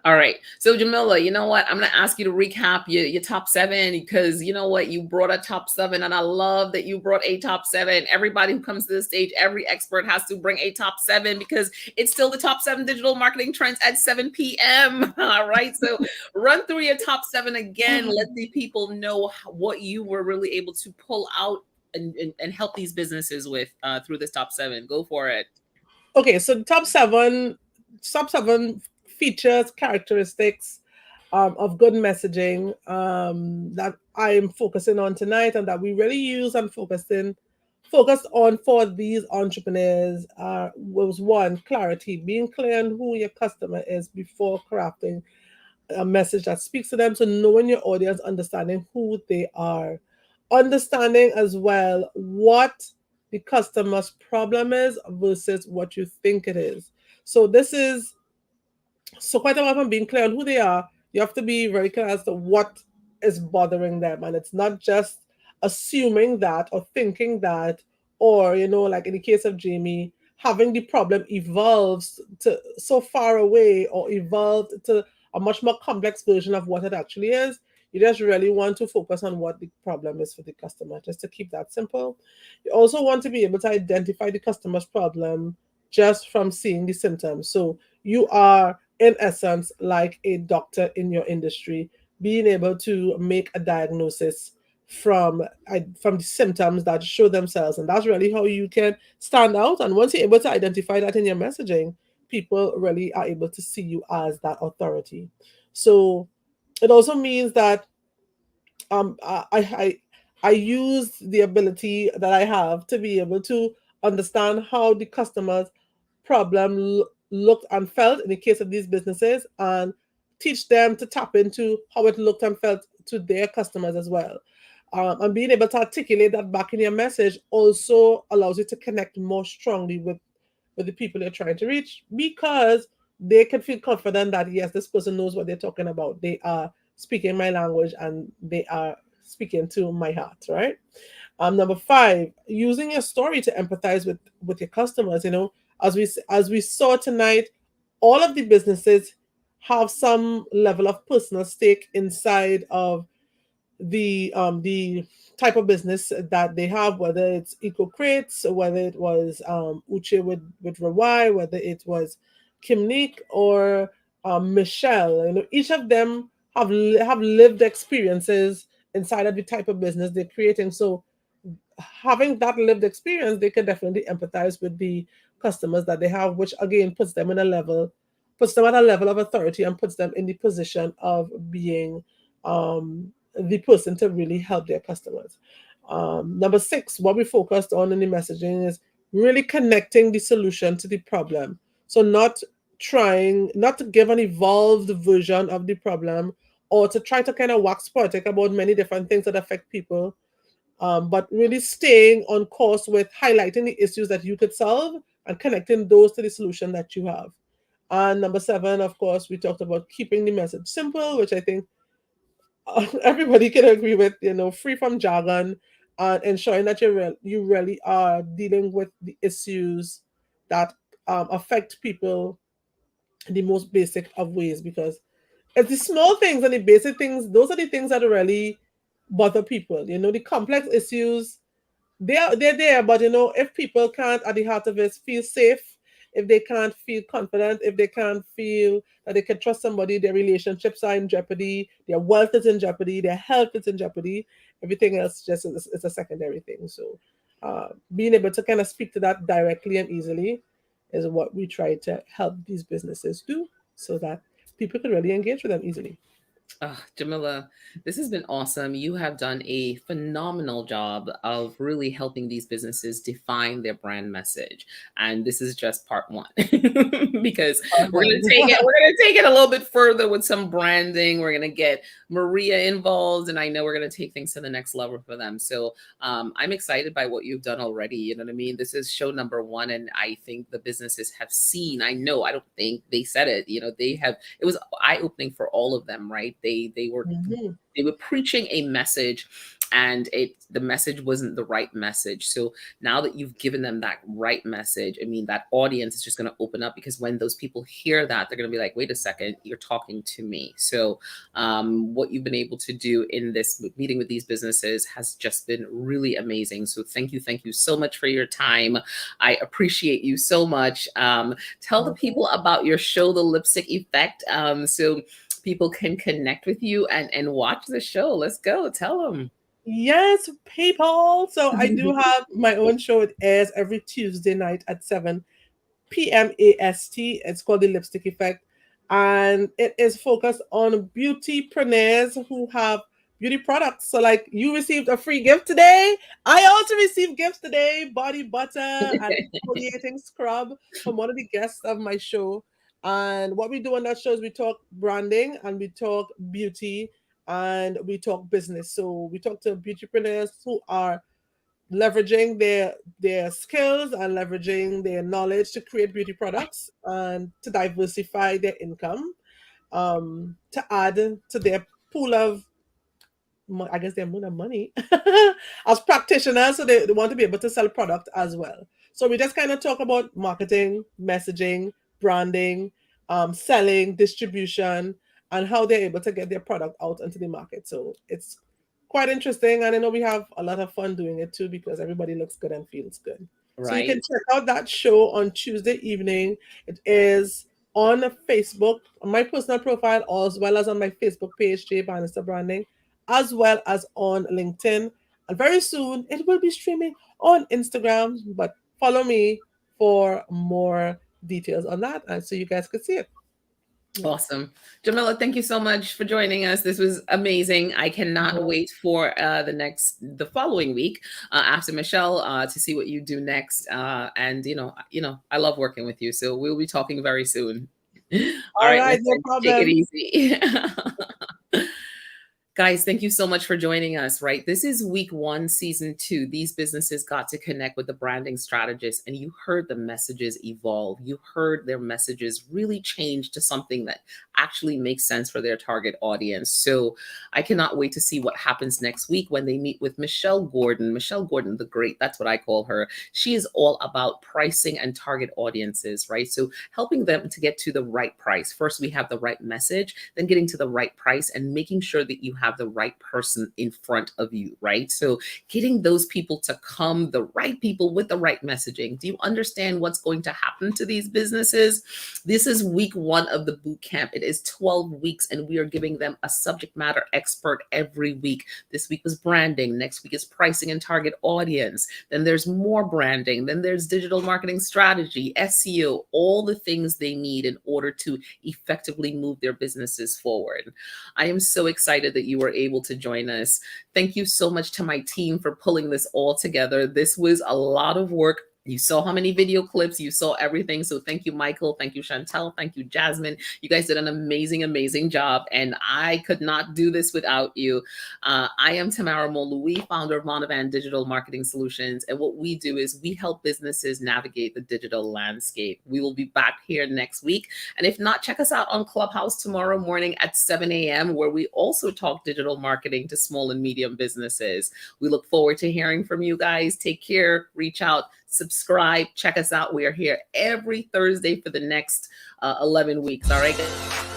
All right. So Jamilla, you know what? I'm going to ask you to recap your top 7 because you know what? You brought a top 7 and I love that you brought a top 7. Everybody who comes to the stage, every expert has to bring a top 7 because it's still the top 7 digital marketing trends at 7 p.m. All right. So run through your top 7 again. Let the people know what you were really able to pull out and help these businesses with through this top 7. Go for it. Okay. So the top seven features, characteristics of good messaging that I'm focusing on tonight and that we really use and focused on for these entrepreneurs was 1, clarity, being clear on who your customer is before crafting a message that speaks to them. So knowing your audience, understanding who they are, understanding as well what the customer's problem is versus what you think it is. So quite apart from being clear on who they are, you have to be very clear as to what is bothering them. And it's not just assuming that or thinking that, or, like in the case of Jamie, having the problem evolves to so far away or evolved to a much more complex version of what it actually is. You just really want to focus on what the problem is for the customer, just to keep that simple. You also want to be able to identify the customer's problem just from seeing the symptoms. So you are, in essence, like a doctor in your industry, being able to make a diagnosis from the symptoms that show themselves. And that's really how you can stand out. And once you're able to identify that in your messaging, people really are able to see you as that authority. So it also means that I use the ability that I have to be able to understand how the customer's problem looked and felt in the case of these businesses, and teach them to tap into how it looked and felt to their customers as well. And being able to articulate that back in your message also allows you to connect more strongly with the people you're trying to reach, because they can feel confident that yes, this person knows what they're talking about. They are speaking my language and they are speaking to my heart, right? Number 5, using your story to empathize with your customers. As we saw tonight, all of the businesses have some level of personal stake inside of the type of business that they have, whether it's Eco Crates, or whether it was Uche with Rawai, whether it was Kimnique or Michelle. Each of them have lived experiences inside of the type of business they're creating. So having that lived experience, they can definitely empathize with the customers that they have, which again puts them at a level of authority and puts them in the position of being the person to really help their customers. Number 6, what we focused on in the messaging is really connecting the solution to the problem. So not to give an evolved version of the problem or to try to kind of wax poetic about many different things that affect people, but really staying on course with highlighting the issues that you could solve and connecting those to the solution that you have. And number 7, of course, we talked about keeping the message simple, which I think everybody can agree with, free from jargon, and ensuring that you really are dealing with the issues that affect people in the most basic of ways, because it's the small things and the basic things, those are the things that really bother people. The complex issues, they're there, but if people can't at the heart of it feel safe, if they can't feel confident, if they can't feel that they can trust somebody, their relationships are in jeopardy, their wealth is in jeopardy, their health is in jeopardy, everything else just is a secondary thing. So being able to kind of speak to that directly and easily is what we try to help these businesses do, so that people can really engage with them easily. Jamilla, this has been awesome. You have done a phenomenal job of really helping these businesses define their brand message. And this is just part 1 because we're gonna take it a little bit further with some branding. We're gonna get Maria involved, and I know we're gonna take things to the next level for them. So I'm excited by what you've done already. You know what I mean? This is show number 1, and I think the businesses have seen. I don't think they said it. They have. It was eye-opening for all of them, right? They were preaching a message, and the message wasn't the right message. So now that you've given them that right message, I mean, that audience is just going to open up, because when those people hear that, they're going to be like, wait a second, you're talking to me. So what you've been able to do in this meeting with these businesses has just been really amazing. So thank you so much for your time. I appreciate you so much. Tell the people about your show, The Lipstick Effect, so people can connect with you and watch the show. Let's go. Tell them. Yes, people. So I do have my own show. It airs every Tuesday night at 7 p.m. AST. It's called The Lipstick Effect. And it is focused on beautypreneurs who have beauty products. So like, you received a free gift today. I also received gifts today, body butter and exfoliating scrub from one of the guests of my show. And what we do on that show is we talk branding and we talk beauty and we talk business. So we talk to beautypreneurs who are leveraging their skills and leveraging their knowledge to create beauty products and to diversify their income, to add to their pool of, I guess, their amount of money as practitioners. So they want to be able to sell product as well. So we just kind of talk about marketing, messaging, branding, selling, distribution, and how they're able to get their product out into the market. So it's quite interesting. And I know we have a lot of fun doing it too, because everybody looks good and feels good. Right. So you can check out that show on Tuesday evening. It is on Facebook, on my personal profile, as well as on my Facebook page, J Bannister Branding, as well as on LinkedIn. And very soon it will be streaming on Instagram, but follow me for more details on that, and so you guys could see it. Awesome. Jamilla, thank you so much for joining us. This was amazing. I cannot wait for the following week after Michelle to see what you do next. And I love working with you. So we'll be talking very soon. All right, no problem. Take it easy. Guys, thank you so much for joining us, right? This is week 1, season 2. These businesses got to connect with the branding strategists, and you heard the messages evolve. You heard their messages really change to something that actually makes sense for their target audience. So I cannot wait to see what happens next week when they meet with Michelle Gordon. Michelle Gordon, the Great, that's what I call her. She is all about pricing and target audiences, right? So helping them to get to the right price. First, we have the right message, then getting to the right price and making sure that you have the right person in front of you, right? So getting those people to come, the right people with the right messaging. Do you understand what's going to happen to these businesses? This is week 1 of the boot camp. It is 12 weeks, and we are giving them a subject matter expert every week. This week was branding. Next week is pricing and target audience. Then there's more branding. Then there's digital marketing strategy, SEO, all the things they need in order to effectively move their businesses forward. I am so excited that you were able to join us. Thank you so much to my team for pulling this all together. This was a lot of work. You saw how many video clips, you saw everything. So thank you, Michael. Thank you, Chantel. Thank you, Jasmine. You guys did an amazing, amazing job. And I could not do this without you. I am Tamara Montlouis, founder of Monovan Digital Marketing Solutions. And what we do is we help businesses navigate the digital landscape. We will be back here next week. And if not, check us out on Clubhouse tomorrow morning at 7 a.m., where we also talk digital marketing to small and medium businesses. We look forward to hearing from you guys. Take care, reach out, subscribe, check us out. We are here every Thursday for the next 11 weeks. All right.